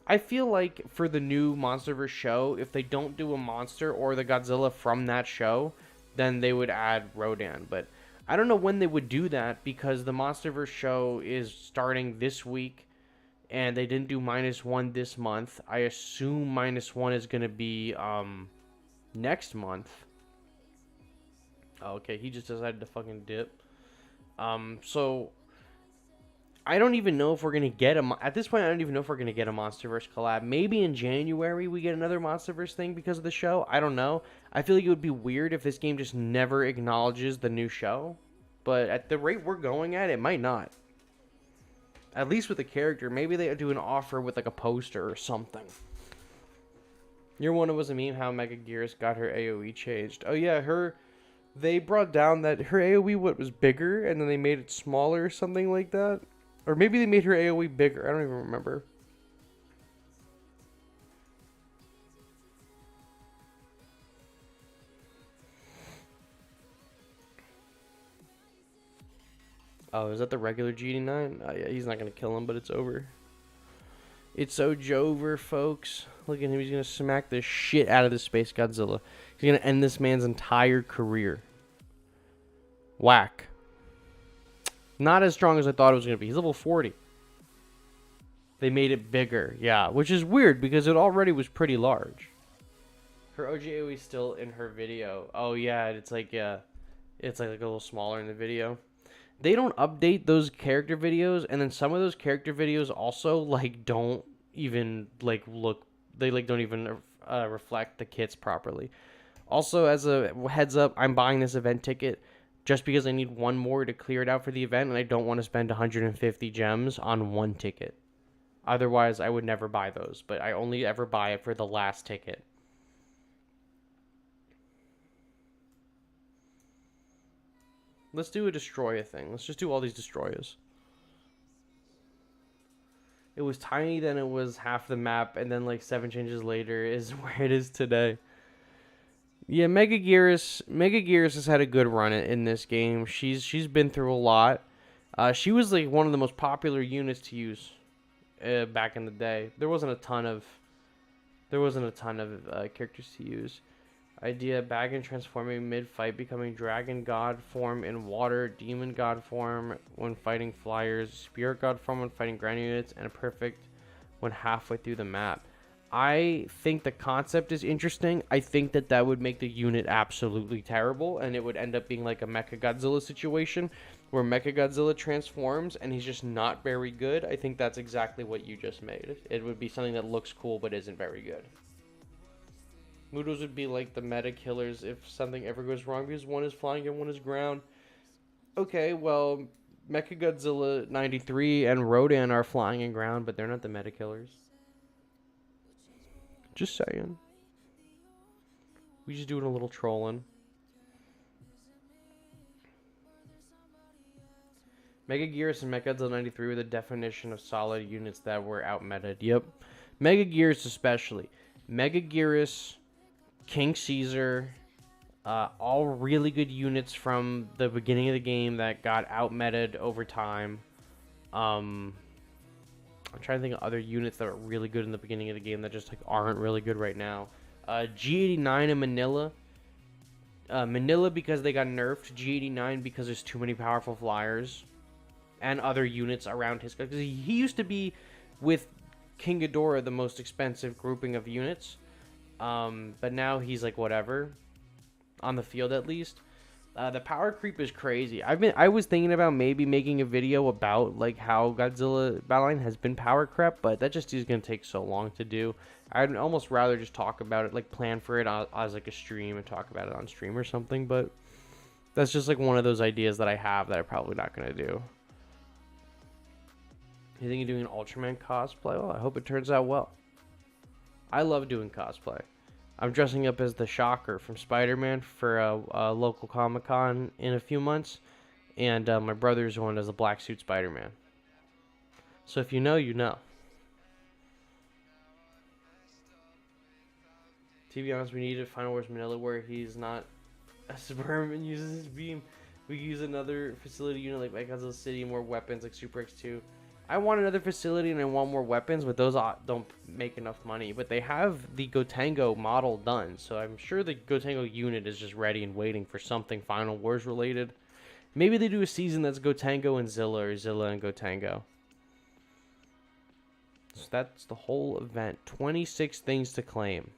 I feel like for the new Monsterverse show, if they don't do a monster or the Godzilla from that show, then they would add Rodan. But I don't know when they would do that because the Monsterverse show is starting this week and they didn't do -1 this month. I assume -1 is going to be next month. Oh, okay, he just decided to fucking dip. So I don't even know if we're going to get at this point, I don't even know if we're going to get a Monsterverse collab. Maybe in January we get another Monsterverse thing because of the show. I don't know. I feel like it would be weird if this game just never acknowledges the new show. But at the rate we're going at, it might not. At least with the character. Maybe they do an offer with like a poster or something. Year 1 was a meme how Mechagearus got her AoE changed. Oh yeah, they brought down that her AoE was bigger and then they made it smaller or something like that. Or maybe they made her AoE bigger. I don't even remember. Oh, is that the regular GD9? Oh, yeah, he's not going to kill him, but it's over. It's over, folks. Look at him. He's going to smack the shit out of this Space Godzilla. He's going to end this man's entire career. Whack. Not as strong as I thought it was going to be. He's level 40. They made it bigger, yeah, which is weird because it already was pretty large. Her OG AoE is still in her video. Oh yeah, it's like a little smaller in the video. They don't update those character videos, and then some of those character videos also like don't even like look. They like don't even reflect the kits properly. Also, as a heads up, I'm buying this event ticket just because I need one more to clear it out for the event, and I don't want to spend 150 gems on one ticket. Otherwise, I would never buy those, but I only ever buy it for the last ticket. Let's do a destroyer thing. Let's just do all these destroyers. It was tiny, then it was half the map, and then like 7 changes later is where it is today. Yeah, Mechagearus has had a good run in this game. She's been through a lot. She was like one of the most popular units to use back in the day. There wasn't a ton of characters to use. Idea: Baggin transforming mid-fight, becoming Dragon God form in water, Demon God form when fighting flyers, Spirit God form when fighting ground units, and a perfect when halfway through the map. I think the concept is interesting. I think that that would make the unit absolutely terrible, and it would end up being like a Mechagodzilla situation where Mechagodzilla transforms and he's just not very good. I think that's exactly what you just made. It would be something that looks cool but isn't very good. Mudos would be like the meta killers if something ever goes wrong because one is flying and one is ground. Okay, well, Mechagodzilla 93 and Rodan are flying and ground, but they're not the meta killers. Just saying. We just doing a little trolling. Megagearus and Mechagodzilla 93 were the definition of solid units that were out-meted. Yep. Megagearus especially. Megagearus, King Caesar, all really good units from the beginning of the game that got out-meted over time. I'm trying to think of other units that were really good in the beginning of the game that just like aren't really good right now. G89 and Manila. Manila because they got nerfed. G89 because there's too many powerful flyers and other units around his. Because he used to be with King Ghidorah the most expensive grouping of units, but now he's like whatever on the field at least. The power creep is crazy. I was thinking about maybe making a video about like how Godzilla Battleline has been power crept, but that just is gonna take so long to do. I'd almost rather just talk about it, like plan for it as like a stream and talk about it on stream or something. But that's just like one of those ideas that I have that I'm probably not gonna do. You think you're doing an Ultraman cosplay? Well, I hope it turns out well. I love doing cosplay. I'm dressing up as the Shocker from Spider-Man for a local Comic-Con in a few months. And my brother's one as a black suit Spider-Man. So if you know, you know. To be honest, we need a Final Wars Manila where he's not a sperm and uses his beam. We use another facility unit like Mechagodzilla City, more weapons like Super X2. I want another facility and I want more weapons, but those don't make enough money. But they have the Gotengo model done, so I'm sure the Gotengo unit is just ready and waiting for something Final Wars related. Maybe they do a season that's Gotengo and Zilla, or Zilla and Gotengo. So that's the whole event. 26 things to claim.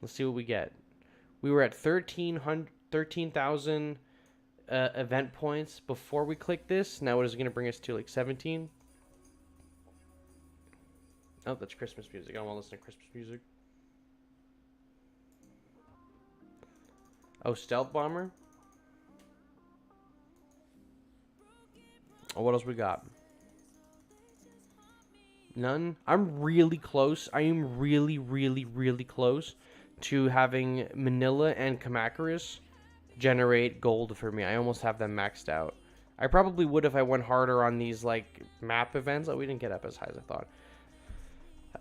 Let's see what we get. We were at 13,000 event points before we click this. Now what is it going to bring us to, like 17? Oh, that's Christmas music. I don't want to listen to Christmas music. Oh, Stealth Bomber. Oh, what else we got? None. I'm really close. I am really, really, really close to having Manila and Kamacuras generate gold for me. I almost have them maxed out. I probably would if I went harder on these like map events. Oh, we didn't get up as high as I thought.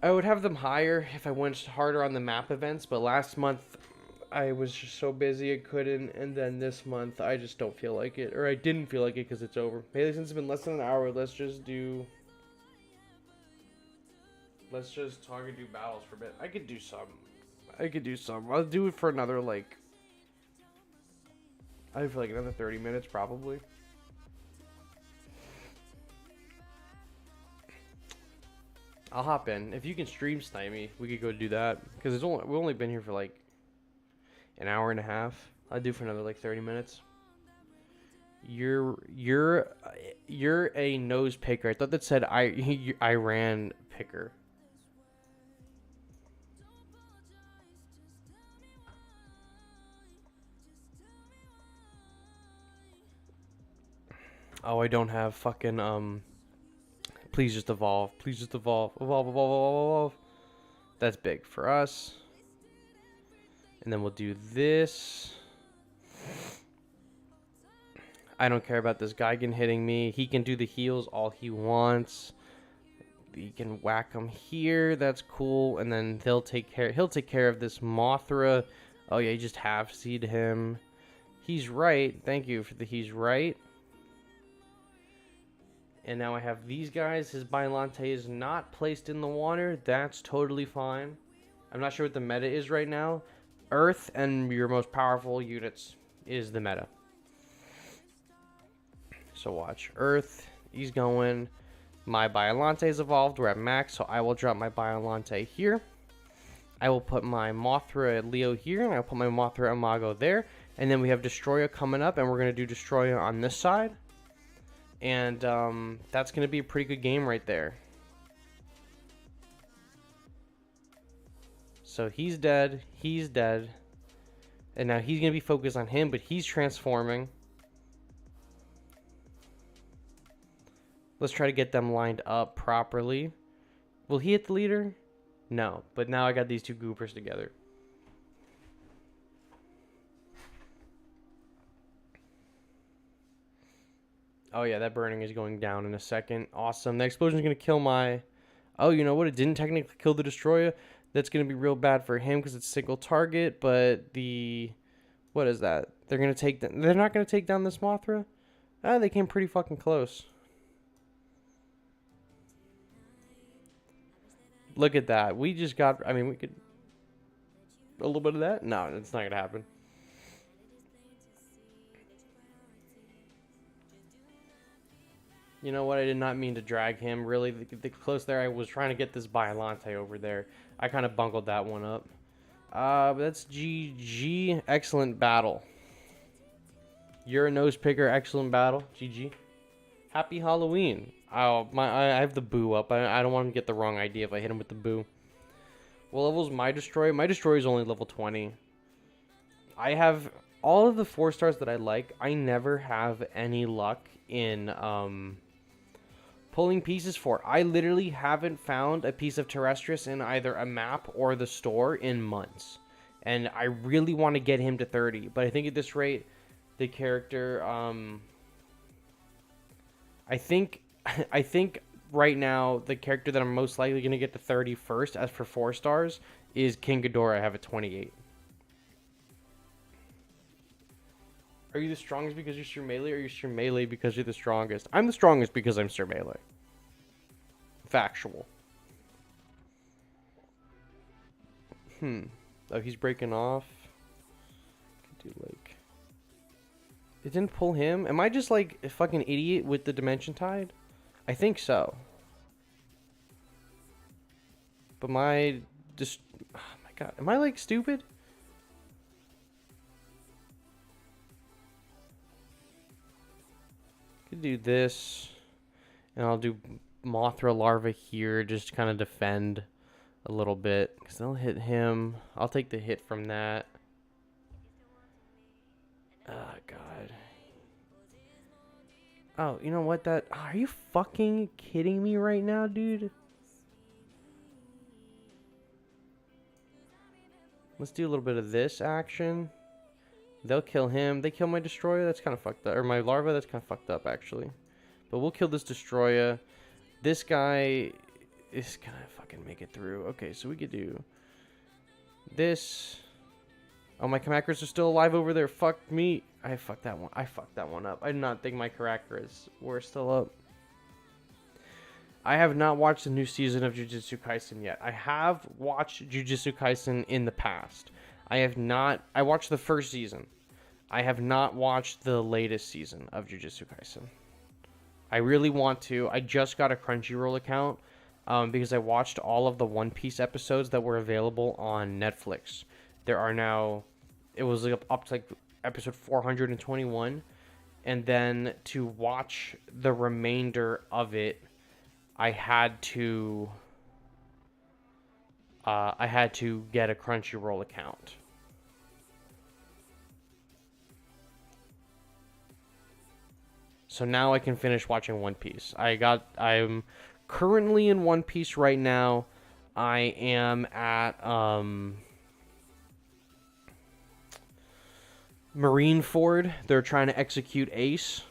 I would have them higher if I went harder on the map events, but last month I was just so busy I couldn't, and then this month I just don't feel like it, or I didn't feel like it because it's over. Maybe since it's been less than an hour, let's just talk and do battles for a bit. I could do some. I'll do it for another like I feel like another 30 minutes probably. I'll hop in. If you can stream snipe me, we could go do that. Because we've only been here for like an hour and a half. I'll do for another like 30 minutes. You're a nose picker. I thought that said Iran picker. Oh, I don't have fucking please just evolve. Please just evolve. Evolve. That's big for us. And then we'll do this. I don't care about this Gigan hitting me. He can do the heals all he wants. He can whack him here. That's cool. And then he'll take care of this Mothra. Oh yeah, you just half-seed him. He's right. Thank you for the he's right. And now I have these guys. His Bylante is not placed in the water. That's totally fine. I'm not sure what the meta is right now. Earth and your most powerful units is the meta. So watch. Earth, he's going. My Biollante is evolved. We're at max, so I will drop my Biollante here. I will put my Mothra Leo here, and I'll put my Mothra Imago there. And then we have Destroyer coming up, and we're going to do Destroyer on this side. And that's going to be a pretty good game right there. So he's dead. He's dead. And now he's going to be focused on him, but he's transforming. Let's try to get them lined up properly. Will he hit the leader? No, but now I got these two goopers together. Oh yeah, that burning is going down in a second. Awesome. The explosion is going to kill my... Oh, you know what? It didn't technically kill the Destroyer. That's going to be real bad for him because it's single target, but the... What is that? They're going to take... They're not going to take down this Mothra? Ah, they came pretty fucking close. Look at that. We just got... I mean, we could... A little bit of that? No, it's not going to happen. You know what? I did not mean to drag him. Really, the close there. I was trying to get this Biollante over there. I kind of bungled that one up. But that's GG. Excellent battle. You're a nose picker. Excellent battle. GG. Happy Halloween. Oh, I have the boo up. I don't want him to get the wrong idea if I hit him with the boo. What level is my Destroyer? My Destroyer is only level 20. I have all of the 4 stars that I like. I never have any luck in pulling pieces for. I literally haven't found a piece of Terrestrius in either a map or the store in months. And I really want to get him to 30. But I think at this rate, the character... I think right now the character that I'm most likely going to get to 30 first, as for 4 stars, is King Ghidorah. I have a 28. Are you the strongest because you're Sir Melee, or are you Sir Melee because you're the strongest? I'm the strongest because I'm Sir Melee. Factual. Oh, he's breaking off. Could do like... It didn't pull him? Am I just like a fucking idiot with the Dimension Tide? I think so. But my... Just... Oh my god. Am I like stupid? Could do this. And I'll do Mothra Larva here. Just kind of defend a little bit. Because they'll hit him. I'll take the hit from that. Oh, God. Oh, you know what? That... Are you fucking kidding me right now, dude? Let's do a little bit of this action. They'll kill him. They kill my Destroyer. That's kind of fucked up. Or my Larva. That's kind of fucked up, actually. But we'll kill this Destroyer. This guy is gonna fucking make it through. Okay, so we could do this... Oh, my Kamacuras are still alive over there. Fuck me. I fucked that one. I fucked that one up. I did not think my Kamacuras were still up. I have not watched the new season of Jujutsu Kaisen yet. I have watched Jujutsu Kaisen in the past. I have not... I watched the first season. I have not watched the latest season of Jujutsu Kaisen. I really want to. I just got a Crunchyroll account because I watched all of the One Piece episodes that were available on Netflix. There are now... It was like up to like episode 421. And then to watch the remainder of it, I had to get a Crunchyroll account. So now I can finish watching One Piece. I'm currently in One Piece right now. I am at Marineford. They're trying to execute Ace.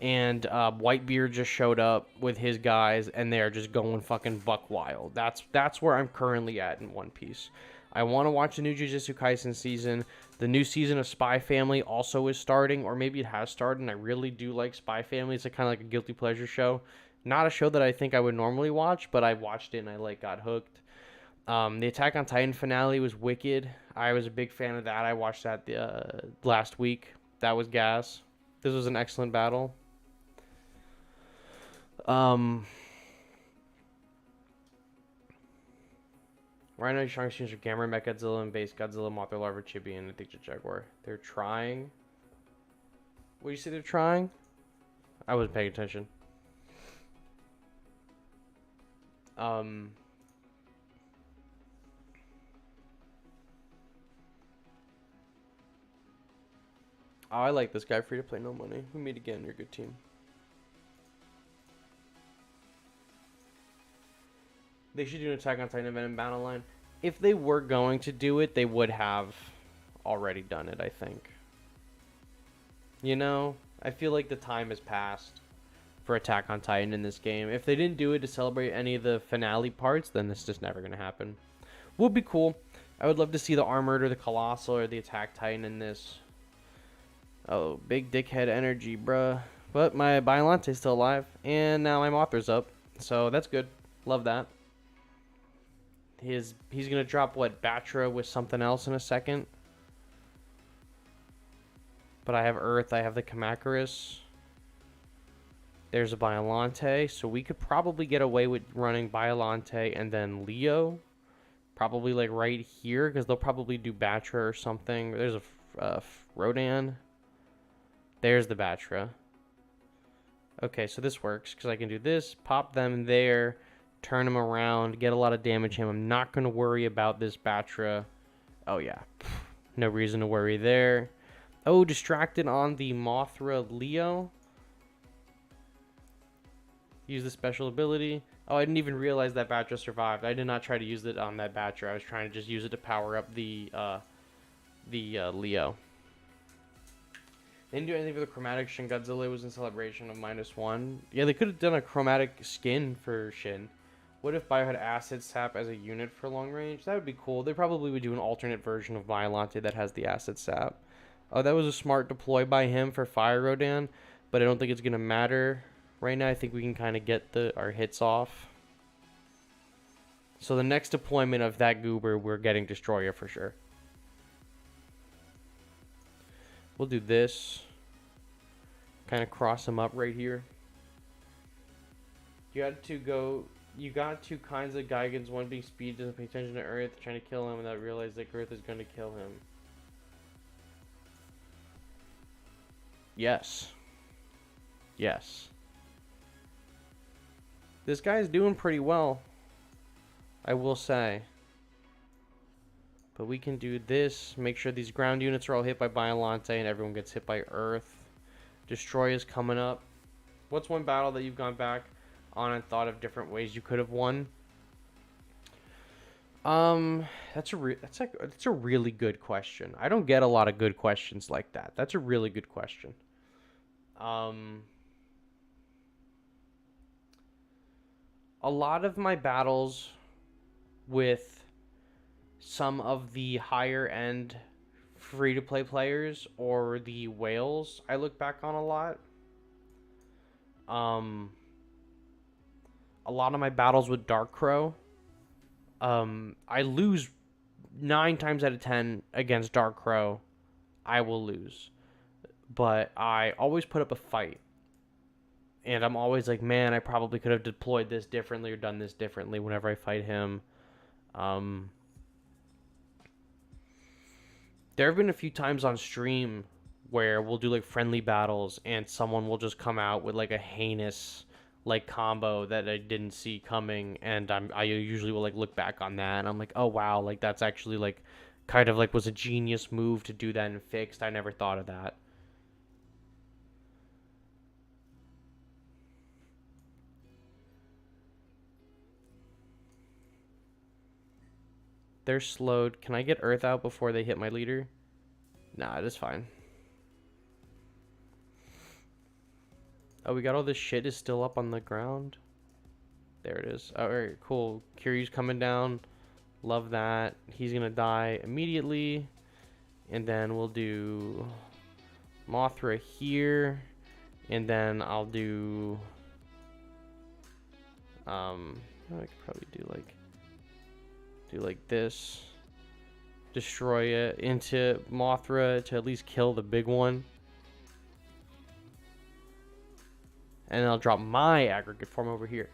And Whitebeard just showed up with his guys, and they're just going fucking buck wild. That's where I'm currently at in One Piece. I want to watch the new Jujutsu Kaisen season. The new season of Spy Family also is starting, or maybe it has started, and I really do like Spy Family. It's kind of like a guilty pleasure show. Not a show that I think I would normally watch, but I watched it and I got hooked. The Attack on Titan finale was wicked. I was a big fan of that. I watched that last week. That was gas. This was an excellent battle. Rhino strong students are Gamma, Mechagodzilla, and base Godzilla, Mothra, Larva, Chibi, and I think the Jaguar. They're trying. What do you say they're trying? I wasn't paying attention. Oh, I like this guy. Free to play, no money. We meet again. You're a good team. They should do an Attack on Titan event in Battle Line. If they were going to do it, they would have already done it, I think. You know, I feel like the time has passed for Attack on Titan in this game. If they didn't do it to celebrate any of the finale parts, then it's just never going to happen. Would be cool. I would love to see the Armored or the Colossal or the Attack Titan in this. Oh, big dickhead energy, bruh. But my Biolante's still alive, and now my Mothra's up. So that's good. Love that. He's going to drop, what, Batra with something else in a second? But I have Earth, I have the Kamacuras. There's a Biolante, so we could probably get away with running Biolante and then Leo. Probably like right here, because they'll probably do Batra or something. There's a Rodan. There's the Batra. Okay, so this works, because I can do this, pop them there, turn them around, get a lot of damage him. I'm not going to worry about this Batra. Oh, yeah. No reason to worry there. Oh, distracted on the Mothra Leo. Use the special ability. Oh, I didn't even realize that Batra survived. I did not try to use it on that Batra. I was trying to just use it to power up the Leo. They didn't do anything for the chromatic Shin Godzilla. It was in celebration of -1. Yeah, they could have done a chromatic skin for Shin. What if Bio had acid sap as a unit for long range? That would be cool. They probably would do an alternate version of Violante that has the acid sap. Oh, that was a smart deploy by him for Fire Rodan, but I don't think it's going to matter right now. I think we can kind of get our hits off. So the next deployment of that goober, we're getting Destroyer for sure. We'll do this. Kind of cross him up right here. You got two kinds of Gigans. One being speed, doesn't pay attention to Earth, trying to kill him without realizing that Earth is going to kill him. Yes. Yes. This guy's doing pretty well, I will say. But we can do this. Make sure these ground units are all hit by Biolante and everyone gets hit by Earth. Destroy is coming up. What's one battle that you've gone back on and thought of different ways you could have won? That's a really good question. I don't get a lot of good questions like that. That's a really good question. A lot of my battles with some of the higher end free-to-play players or the whales I look back on a lot. A lot of my battles with Darkcrow, I lose 9 times out of 10 against Darkcrow. I will lose, but I always put up a fight. And I'm always like, man, I probably could have deployed this differently or done this differently whenever I fight him. There have been a few times on stream where we'll do like friendly battles and someone will just come out with like a heinous like combo that I didn't see coming, and I usually will like look back on that and I'm like, oh wow, like that's actually like kind of like was a genius move to do that and fixed. I never thought of that. They're slowed. Can I get Earth out before they hit my leader? Nah, it is fine. Oh, we got all this shit is still up on the ground. There it is. Alright, cool. Kiryu's coming down. Love that. He's gonna die immediately. And then we'll do Mothra here. And then I'll do... I could probably do like this, destroy it into Mothra to at least kill the big one, and then I'll drop my aggregate form over here.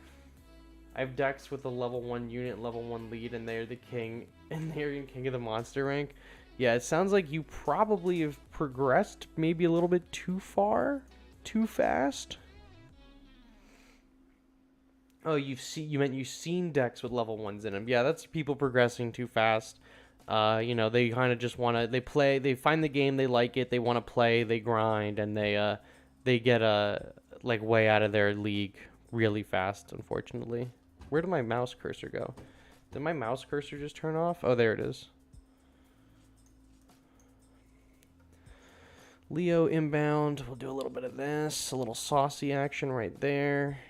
I have decks with a level 1 unit, level 1 lead, and they're the king, and they're in king of the monster rank. Yeah, it sounds like you probably have progressed maybe a little bit too far, too fast. Oh, you meant you've seen decks with level 1s in them. Yeah, that's people progressing too fast. You know, they kind of just want to, they find the game, they like it, they want to play, they grind, and they get like way out of their league really fast, unfortunately. Where did my mouse cursor go? Did my mouse cursor just turn off? Oh, there it is. Leo inbound. We'll do a little bit of this, a little saucy action right there.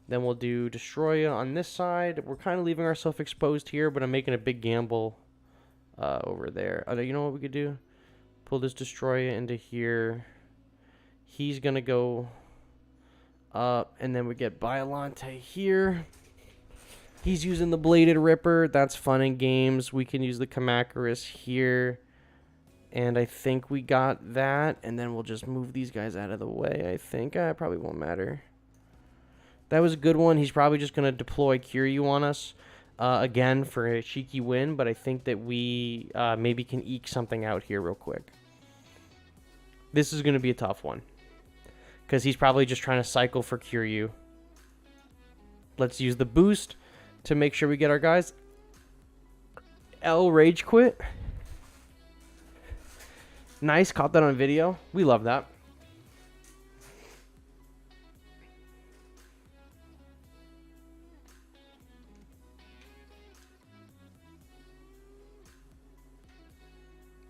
Then we'll do Destroya on this side. We're kind of leaving ourselves exposed here, but I'm making a big gamble over there. You know what we could do? Pull this Destroya into here. He's going to go up, and then we get Biolante here. He's using the Bladed Ripper. That's fun in games. We can use the Kamacuras here. And I think we got that. And then we'll just move these guys out of the way, I think. It probably won't matter. That was a good one. He's probably just going to deploy Kiryu on us again for a cheeky win. But I think that we maybe can eke something out here real quick. This is going to be a tough one. Because he's probably just trying to cycle for Kiryu. Let's use the boost to make sure we get our guys. L Rage Quit. Nice, caught that on video. We love that.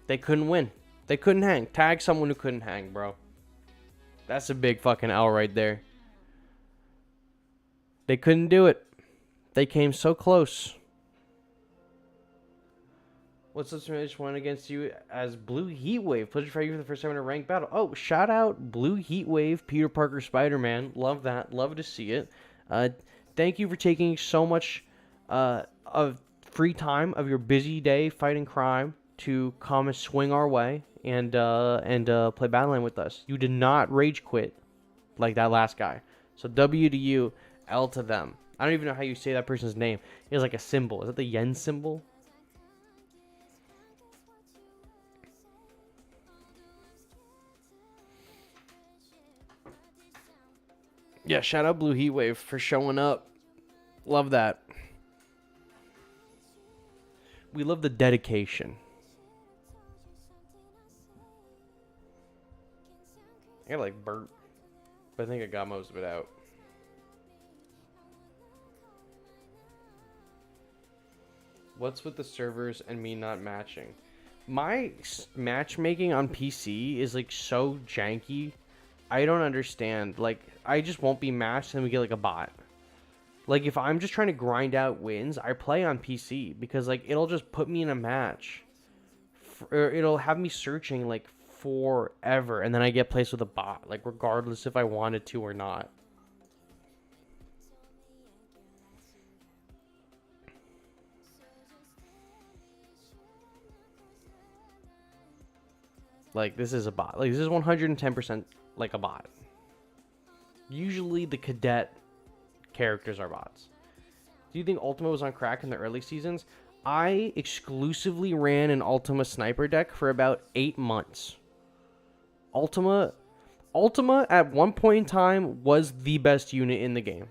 They couldn't win. They couldn't hang. Tag someone who couldn't hang, bro. That's a big fucking L right there. They couldn't do it. They came so close. What's up, Smash? Won against you as Blue Heatwave. Pleasure for you for the first time in a ranked battle. Oh, shout out Blue Heatwave, Peter Parker, Spider-Man. Love that. Love to see it. Thank you for taking so much of free time of your busy day fighting crime to come and swing our way and play Battleline with us. You did not rage quit like that last guy. So W to you, L to them. I don't even know how you say that person's name. It has like a symbol. Is that the yen symbol? Yeah, shout out Blue Heatwave for showing up. Love that. We love the dedication. I got like burp, but I think I got most of it out. What's with the servers and me not matching? My matchmaking on PC is like so janky. I don't understand. Like, I just won't be matched and we get like a bot. Like, if I'm just trying to grind out wins, I play on PC because like it'll just put me in a match. Or it'll have me searching like forever and then I get placed with a bot, like regardless if I wanted to or not. Like, this is a bot. Like, this is 110% like a bot. Usually the cadet characters are bots. Do you think Ultima was on crack in the early seasons? I exclusively ran an Ultima sniper deck for about 8 months. Ultima at one point in time was the best unit in the game.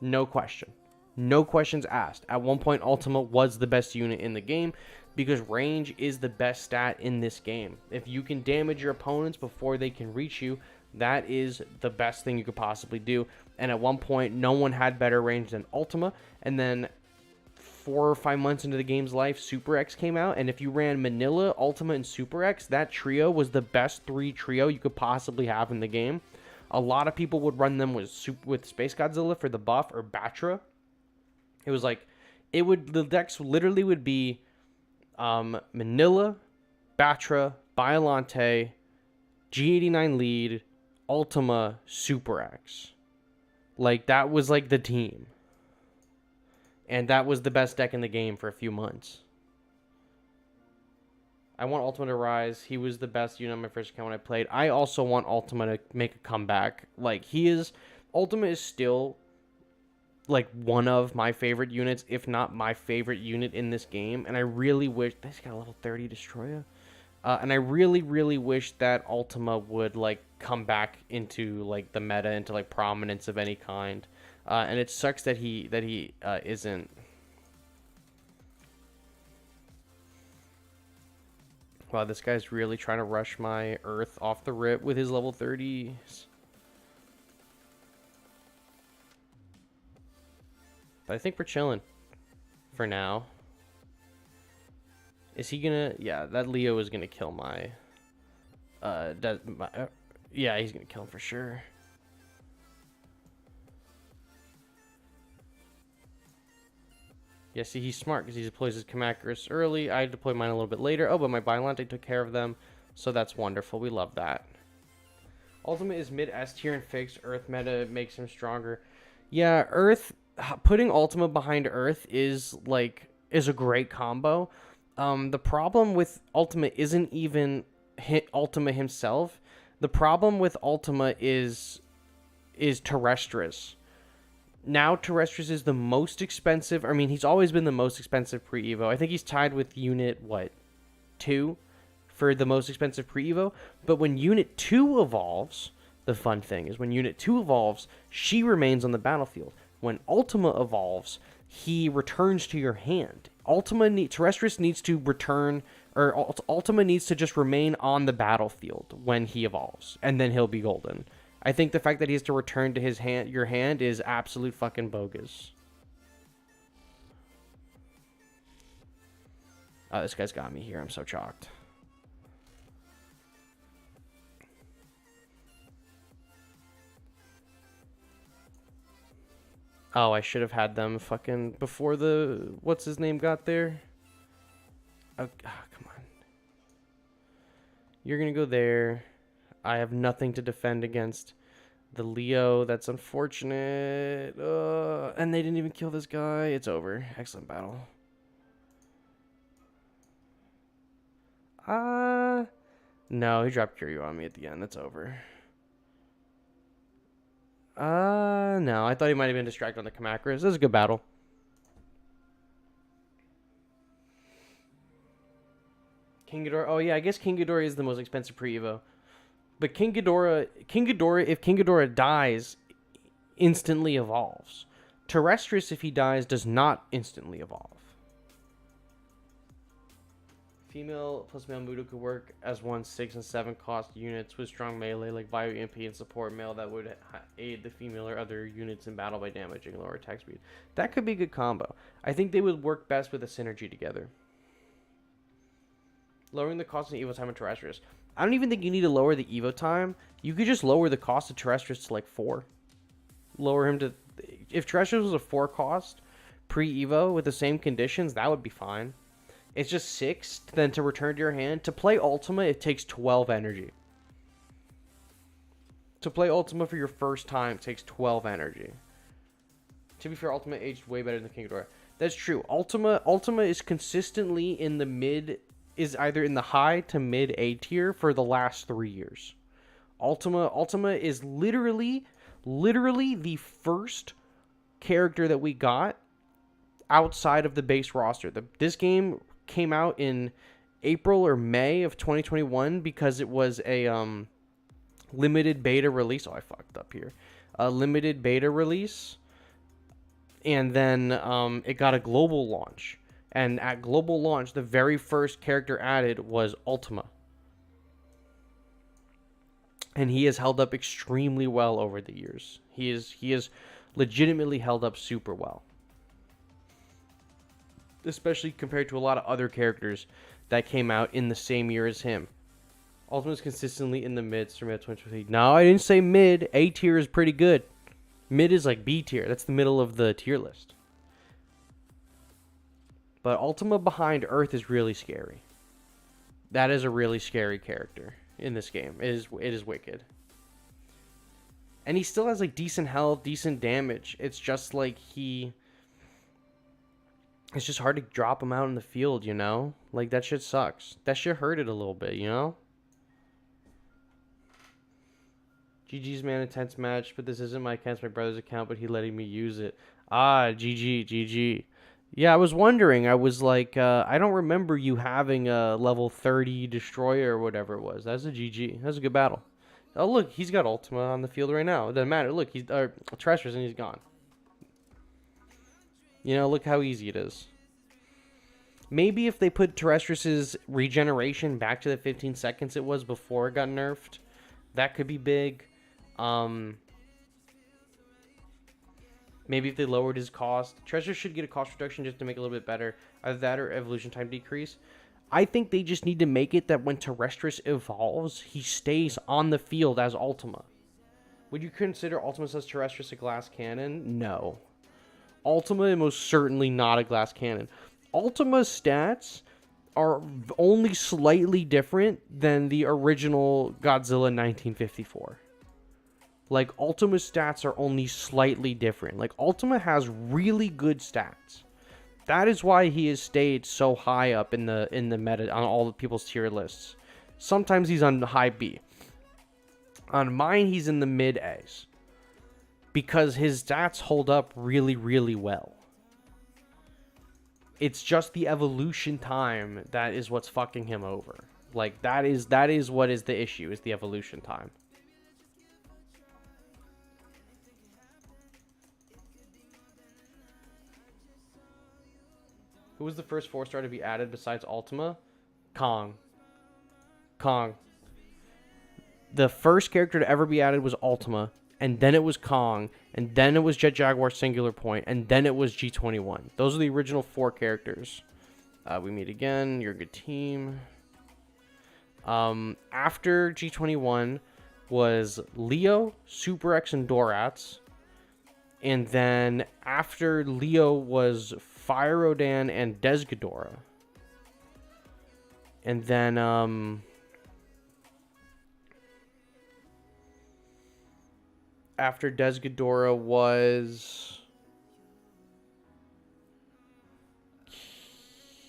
No question. No questions asked. At one point, Ultima was the best unit in the game because range is the best stat in this game. If you can damage your opponents before they can reach you, that is the best thing you could possibly do. And at one point, no one had better range than Ultima. And then 4 or 5 months into the game's life, Super X came out. And if you ran Manila, Ultima, and Super X, that trio was the best 3 trio you could possibly have in the game. A lot of people would run them with Space Godzilla for the buff or Batra. It was like, the decks literally would be Manila, Batra, Biolante, G89 lead, Ultima, Super X. Like, that was like the team. And that was the best deck in the game for a few months. I want Ultima to rise. He was the best unit on my first account when I played. I also want Ultima to make a comeback. Like, Ultima is still like one of my favorite units, if not my favorite unit in this game. And I really wish this got a level 30 destroyer. And I really, really wish that Ultima would like come back into like the meta, into like prominence of any kind. And it sucks that he isn't. Wow, this guy's really trying to rush my Earth off the rip with his level 30s. But I think we're chilling for now. Is he gonna... Yeah, that Leo is gonna kill my... yeah, he's gonna kill him for sure. Yeah, see, he's smart because he deploys his Kamakaris early. I deployed mine a little bit later. Oh, but my Bylante took care of them. So that's wonderful. We love that. Ultimate is mid S tier and fixed. Earth meta makes him stronger. Yeah, Earth... Putting Ultima behind Earth is a great combo. The problem with Ultima isn't even Ultima himself. The problem with Ultima is Terrestris. Now Terrestris is the most expensive. I mean, he's always been the most expensive pre-Evo. I think he's tied with Unit, 2 for the most expensive pre-Evo. But when Unit 2 evolves, the fun thing is when Unit 2 evolves, she remains on the battlefield. When Ultima evolves, he returns to your hand. Terrestris needs to return, or Ultima needs to just remain on the battlefield when he evolves, and then he'll be golden. I think the fact that he has to return to your hand is absolute fucking bogus. Oh, this guy's got me here. I'm so chalked. Oh, I should have had them fucking before the... What's his name got there? Oh, come on. You're going to go there. I have nothing to defend against the Leo. That's unfortunate. And they didn't even kill this guy. It's over. Excellent battle. No, he dropped Kiryu on me at the end. That's over. No. I thought he might have been distracted on the Kamakaris. This is a good battle. King Ghidorah. Oh, yeah, I guess King Ghidorah is the most expensive pre-Evo. But King Ghidorah, if King Ghidorah dies, instantly evolves. Terrestris, if he dies, does not instantly evolve. Female plus male Mudo could work as 1, 6, and 7 cost units with strong melee like Bio EMP and support male that would aid the female or other units in battle by damaging lower attack speed. That could be a good combo. I think they would work best with a synergy together. Lowering the cost of Evo time of Terrestris. I don't even think you need to lower the Evo time. You could just lower the cost of Terrestris to like 4. Lower him to... If Terrestris was a 4 cost pre-Evo with the same conditions, that would be fine. It's just 6, then to return to your hand. To play Ultima, it takes 12 energy. To play Ultima for your first time, it takes 12 energy. To be fair, Ultima aged way better than King Ghidorah. That's true. Ultima is consistently in the mid... is either in the high to mid A tier for the last 3 years. Ultima is literally the first character that we got outside of the base roster. This game came out in April or May of 2021 because it was a limited beta release. Oh, I fucked up here. A limited beta release. And then it got a global launch. And at global launch, the very first character added was Ultima. And he has held up extremely well over the years. He is legitimately held up super well. Especially compared to a lot of other characters that came out in the same year as him. Ultima is consistently in the mids from 2023. No, I didn't say mid. A tier is pretty good. Mid is like B tier. That's the middle of the tier list. But Ultima behind Earth is really scary. That is a really scary character in this game. It is wicked. And he still has like decent health, decent damage. It's just like it's just hard to drop him out in the field, you know? Like that shit sucks. That shit hurt it a little bit, you know? GG's man, intense match, but this isn't my account, it's my brother's account, but he letting me use it. Ah, GG, GG. Yeah, I was wondering. I was like, I don't remember you having a level 30 destroyer or whatever it was. That's a GG. That's a good battle. Oh, look, he's got Ultima on the field right now. It doesn't matter. Look, he's Treacherous and he's gone. You know, look how easy it is. Maybe if they put Terrestrius's regeneration back to the 15 seconds it was before it got nerfed, that could be big. Maybe if they lowered his cost. Treasure should get a cost reduction just to make it a little bit better. Either that or evolution time decrease. I think they just need to make it that when Terrestrius evolves, he stays on the field as Ultima. Would you consider Ultima as Terrestrius a glass cannon? No. Ultima is most certainly not a glass cannon. Ultima's stats are only slightly different than the original Godzilla 1954. Like, Ultima's stats are only slightly different. Like, Ultima has really good stats. That is why he has stayed so high up in the meta on all the people's tier lists. Sometimes he's on high B. On mine, he's in the mid A's. Because his stats hold up really, really well. It's just the evolution time that is what's fucking him over. Like, that is what is the issue, is the evolution time. Who was the first 4-star to be added besides Ultima? Kong. Kong. The first character to ever be added was Ultima, and then it was Kong, and then it was Jet Jaguar Singular Point, and then it was G21. Those are the original 4 characters. We meet again. You're a good team. After G21 was Leo, Super X, and Dorats. And then after Leo was Fire Rodan and Desghidorah. And then after Desghidorah was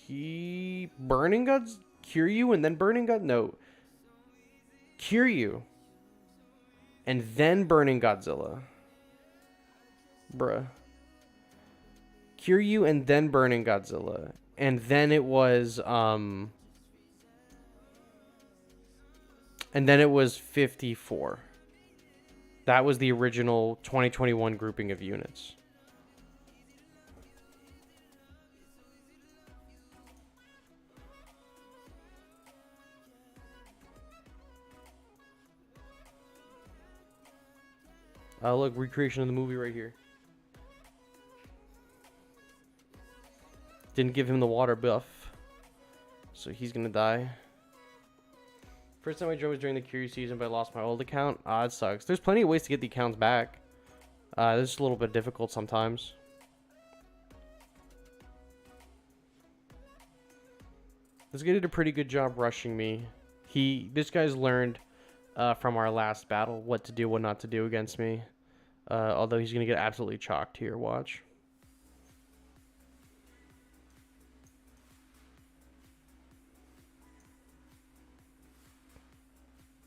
Burning Gods, Kiryu, and then Burning God. No, Kiryu, and then Burning Godzilla. Bruh. Kiryu and then Burning Godzilla. And then it was and then it was 54. That was the original 2021 grouping of units. Look, recreation of the movie right here. Didn't give him the water buff, so he's gonna die. First time I joined was during the Kiryu season, but I lost my old account. It sucks. There's plenty of ways to get the accounts back. This is a little bit difficult sometimes. This guy did a pretty good job rushing me. This guy's learned from our last battle what to do, what not to do against me. Although he's gonna get absolutely chalked here. Watch.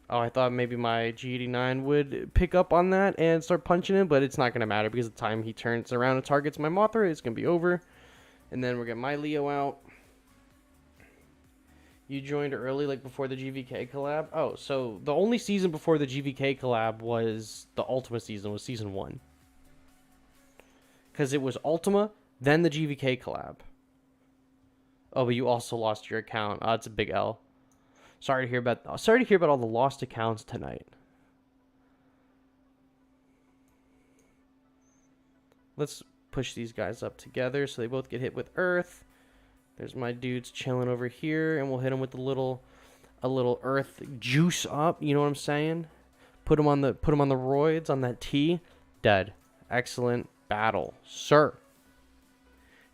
Oh, I thought maybe my G89 would pick up on that and start punching him, but it's not going to matter because the time he turns around and targets my Mothra, it's going to be over. And then we're getting my Leo out. You joined early, like before the GVK collab? Oh, so the only season before the GVK collab was the Ultima season, was season 1. Because it was Ultima, then the GVK collab. Oh, but you also lost your account. It's a big L. Sorry to hear about all the lost accounts tonight. Let's push these guys up together so they both get hit with Earth. There's my dudes chilling over here, and we'll hit them with a little Earth juice up. You know what I'm saying? Put them on the roids on that T. Dead. Excellent battle, sir.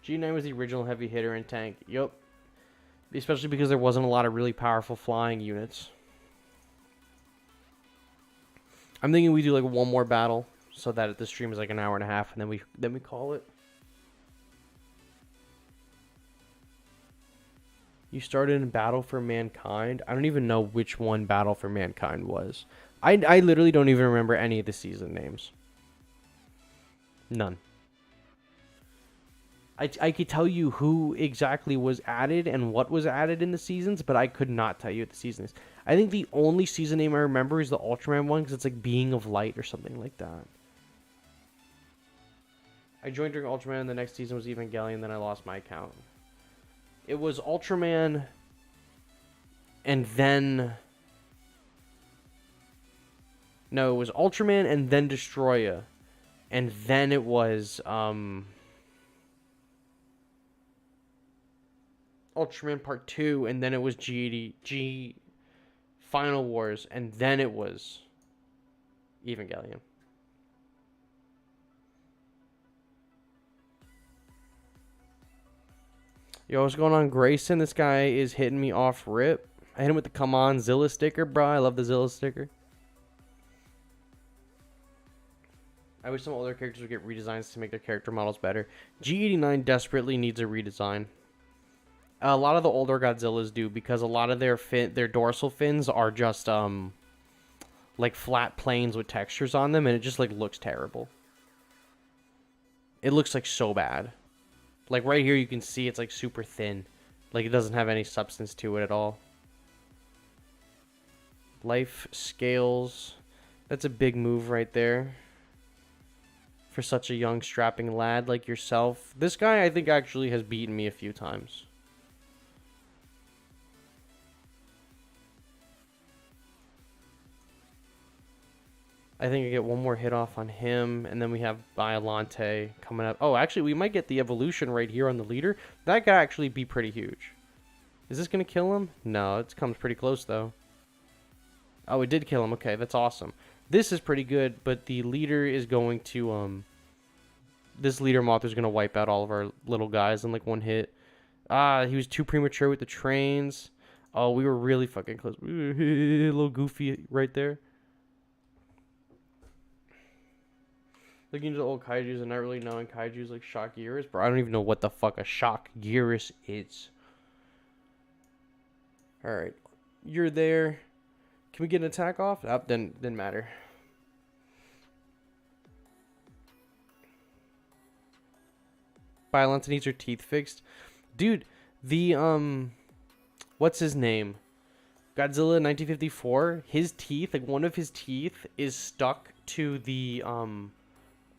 G9 was the original heavy hitter and tank. Yup. Especially because there wasn't a lot of really powerful flying units. I'm thinking we do like one more battle so that the stream is like an hour and a half, and then we call it. You started in Battle for Mankind. I don't even know which one Battle for Mankind was. I literally don't even remember any of the season names. None. I could tell you who exactly was added and what was added in the seasons, but I could not tell you what the season is. I think the only season name I remember is the Ultraman one, because it's like Being of Light or something like that. I joined during Ultraman, and the next season was Evangelion, then I lost my account. It was Ultraman, and then... No, it was Ultraman and then Destroya. And then it was, Ultraman Part 2, and then it was G Final Wars, and then it was Evangelion. Yo, what's going on, Grayson? This guy is hitting me off rip. I hit him with the Come On Zilla sticker, bro. I love the Zilla sticker. I wish some older characters would get redesigns to make their character models better. G89 desperately needs a redesign. A lot of the older Godzillas do, because a lot of their dorsal fins are just like flat planes with textures on them, and it just like looks terrible. It looks like so bad. Like right here you can see it's like super thin. Like it doesn't have any substance to it at all. Life scales. That's a big move right there. For such a young strapping lad like yourself. This guy I think actually has beaten me a few times. I think I get one more hit off on him, and then we have Biollante coming up. Oh, actually, we might get the evolution right here on the leader. That could actually be pretty huge. Is this going to kill him? No, it comes pretty close, though. Oh, it did kill him. Okay, that's awesome. This is pretty good, but the leader is going to, this leader moth is going to wipe out all of our little guys in, like, one hit. Ah, he was too premature with the trains. Oh, we were really fucking close. A little goofy right there. Looking into the old kaijus and not really knowing kaijus like Shock Gearus, bro. I don't even know what the fuck a Shock Gearus is. Alright. You're there. Can we get an attack off? Oh, didn't matter. Biollante needs her teeth fixed. Dude, the, what's his name? Godzilla 1954, his teeth, like one of his teeth is stuck to the,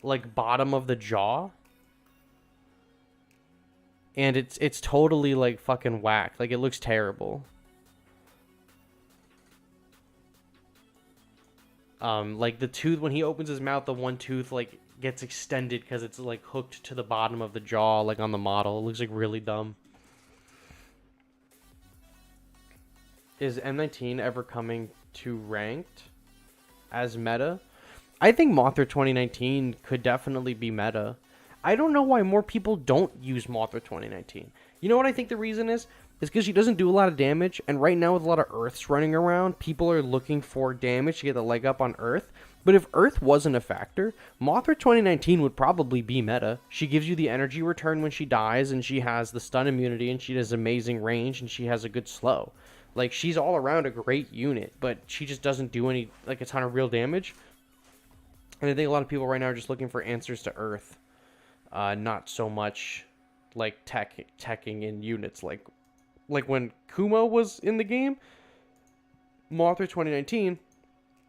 like bottom of the jaw, and it's totally like fucking whack. Like it looks terrible. Like the tooth, when he opens his mouth, the one tooth like gets extended because it's like hooked to the bottom of the jaw, like on the model. It looks like really dumb. Is M19 ever coming to ranked as meta? I think Mothra 2019 could definitely be meta. I don't know why more people don't use Mothra 2019. You know what I think the reason is? It's because she doesn't do a lot of damage, and right now with a lot of Earths running around, people are looking for damage to get the leg up on Earth. But if Earth wasn't a factor, Mothra 2019 would probably be meta. She gives you the energy return when she dies, and she has the stun immunity, and she has amazing range, and she has a good slow. Like, she's all around a great unit, but she just doesn't do any, like, a ton of real damage. And I think a lot of people right now are just looking for answers to Earth. Not so much, like, teching in units. Like when Kumo was in the game, Mothra 2019,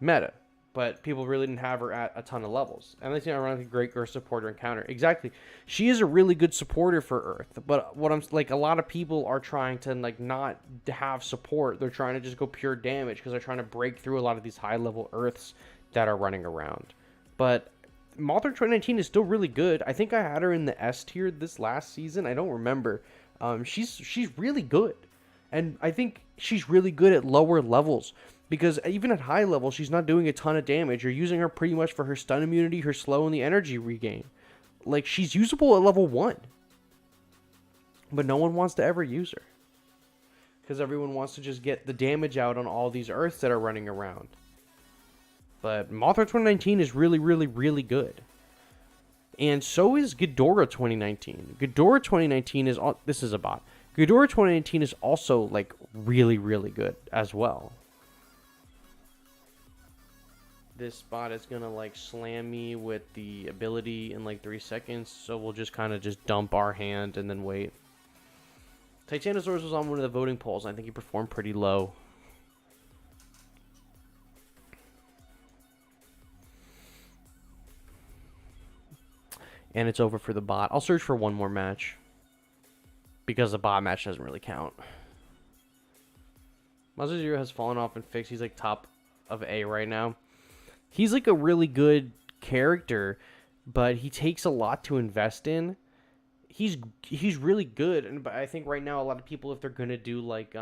meta. But people really didn't have her at a ton of levels. And that's, ironically, great Earth supporter encounter. Exactly. She is a really good supporter for Earth. But what I'm, like, a lot of people are trying to, like, not have support. They're trying to just go pure damage because they're trying to break through a lot of these high-level Earths that are running around. But Mothra 2019 is still really good. I think I had her in the S tier this last season. I don't remember. She's really good. And I think she's really good at lower levels. Because even at high level, she's not doing a ton of damage. You're using her pretty much for her stun immunity, her slow, and the energy regain. Like, she's usable at level 1. But no one wants to ever use her. Because everyone wants to just get the damage out on all these Earths that are running around. But Mothra 2019 is really, really, really good. And so is Ghidorah 2019. Ghidorah 2019 is... This is a bot. Ghidorah 2019 is also, like, really, really good as well. this bot is gonna like slam me with the ability in like 3 seconds, so we'll just kind of just dump our hand and then wait. Titanosaurus was on one of the voting polls. I think he performed pretty low. And it's over for the bot. I'll search for one more match, because the bot match doesn't really count. Mazda Zero has fallen off and fixed. He's like top of A right now. He's like a really good character, but he takes a lot to invest in. He's really good, and but I think right now a lot of people, if they're gonna do like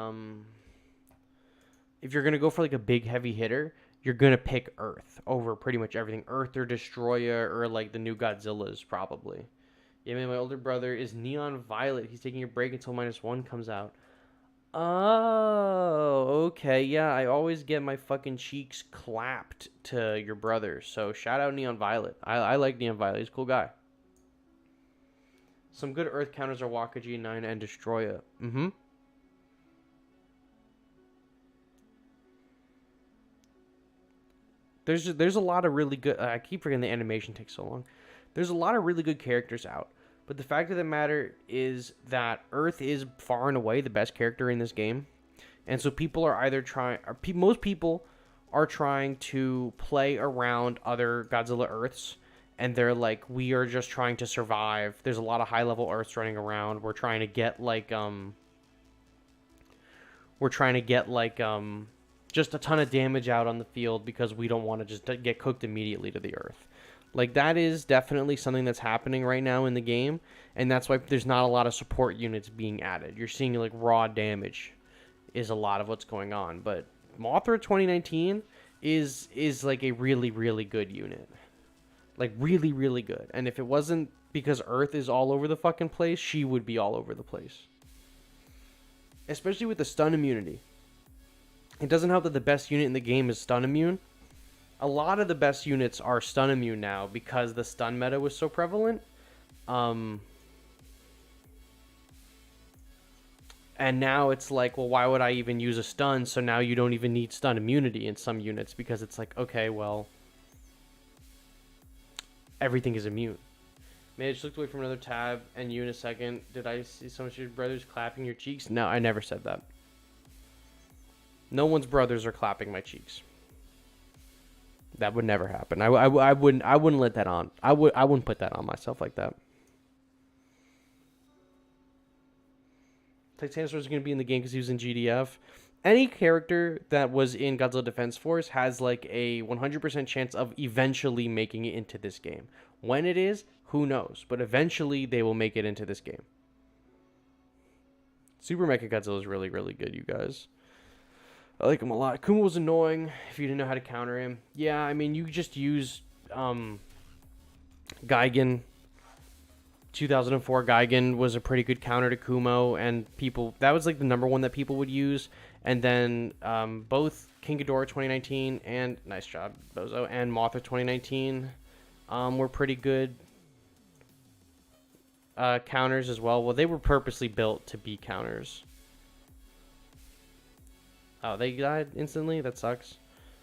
if you're gonna go for like a big heavy hitter, you're gonna pick Earth over pretty much everything. Earth or Destroyer or like the new Godzillas probably. Yeah, man, my older brother is Neon Violet. He's taking a break until -1 comes out. Oh, okay. Yeah, I always get my fucking cheeks clapped to your brother. So shout out Neon Violet. I like Neon Violet. He's a cool guy. Some good Earth counters are Waka G9 and Destroyer. There's a lot of really good. I keep forgetting the animation takes so long. There's a lot of really good characters out. But the fact of the matter is that Earth is far and away the best character in this game. And so people are either most people are trying to play around other Godzilla Earths. And they're like, we are just trying to survive. There's a lot of high-level Earths running around. We're trying to get just a ton of damage out on the field because we don't want to just get cooked immediately to the Earth. Like, that is definitely something that's happening right now in the game, and that's why there's not a lot of support units being added. You're seeing, like, raw damage is a lot of what's going on. But Mothra 2019 is like, a really, really good unit. Like, really, really good. And if it wasn't because Earth is all over the fucking place, she would be all over the place. Especially with the stun immunity. It doesn't help that the best unit in the game is stun immune. A lot of the best units are stun immune now because the stun meta was so prevalent. And now it's like, well, why would I even use a stun? So now you don't even need stun immunity in some units because it's like, okay, well, everything is immune. Man, I just looked away from another tab and you in a second. Did I see some of your brothers clapping your cheeks? No, I never said that. No one's brothers are clapping my cheeks. That would never happen. I wouldn't let that on. I wouldn't put that on myself like that. Titanosaurus is going to be in the game because he was in GDF. Any character that was in Godzilla Defense Force has like a 100% chance of eventually making it into this game. When it is, who knows? But eventually they will make it into this game. Super Mechagodzilla is really, really good, you guys. I like him a lot. Kuma was annoying if you didn't know how to counter him. Yeah, I mean, you just use Gigan. 2004 Gigan was a pretty good counter to Kumo, and that was like the number one that people would use. And then both King Ghidorah 2019 and nice job Bozo and Mothra 2019 were pretty good counters as well. Well, they were purposely built to be counters. Oh, they died instantly? That sucks.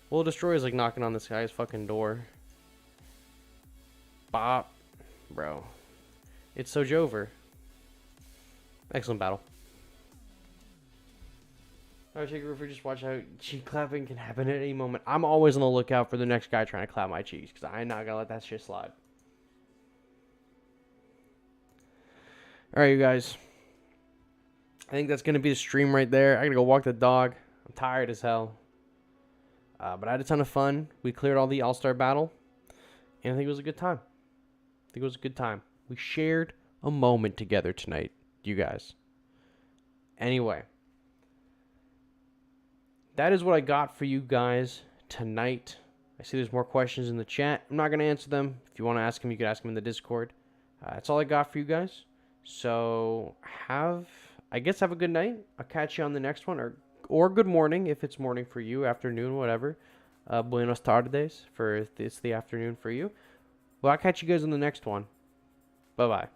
Well, Destroyer's like knocking on this guy's fucking door. Bop. Bro. It's Sojover. Excellent battle. Alright, Shaker Roofer, just watch out. Cheek clapping can happen at any moment. I'm always on the lookout for the next guy trying to clap my cheeks, because I'm not gonna let that shit slide. Alright, you guys. I think that's gonna be the stream right there. I gotta go walk the dog. I'm tired as hell. But I had a ton of fun. We cleared all the All-Star battle. And I think it was a good time. We shared a moment together tonight, you guys. Anyway. That is what I got for you guys tonight. I see there's more questions in the chat. I'm not going to answer them. If you want to ask them, you can ask them in the Discord. That's all I got for you guys. So have a good night. I'll catch you on the next one. Or good morning if it's morning for you, afternoon, whatever. Buenos tardes for it's the afternoon for you. Well, I'll catch you guys on the next one. Bye-bye.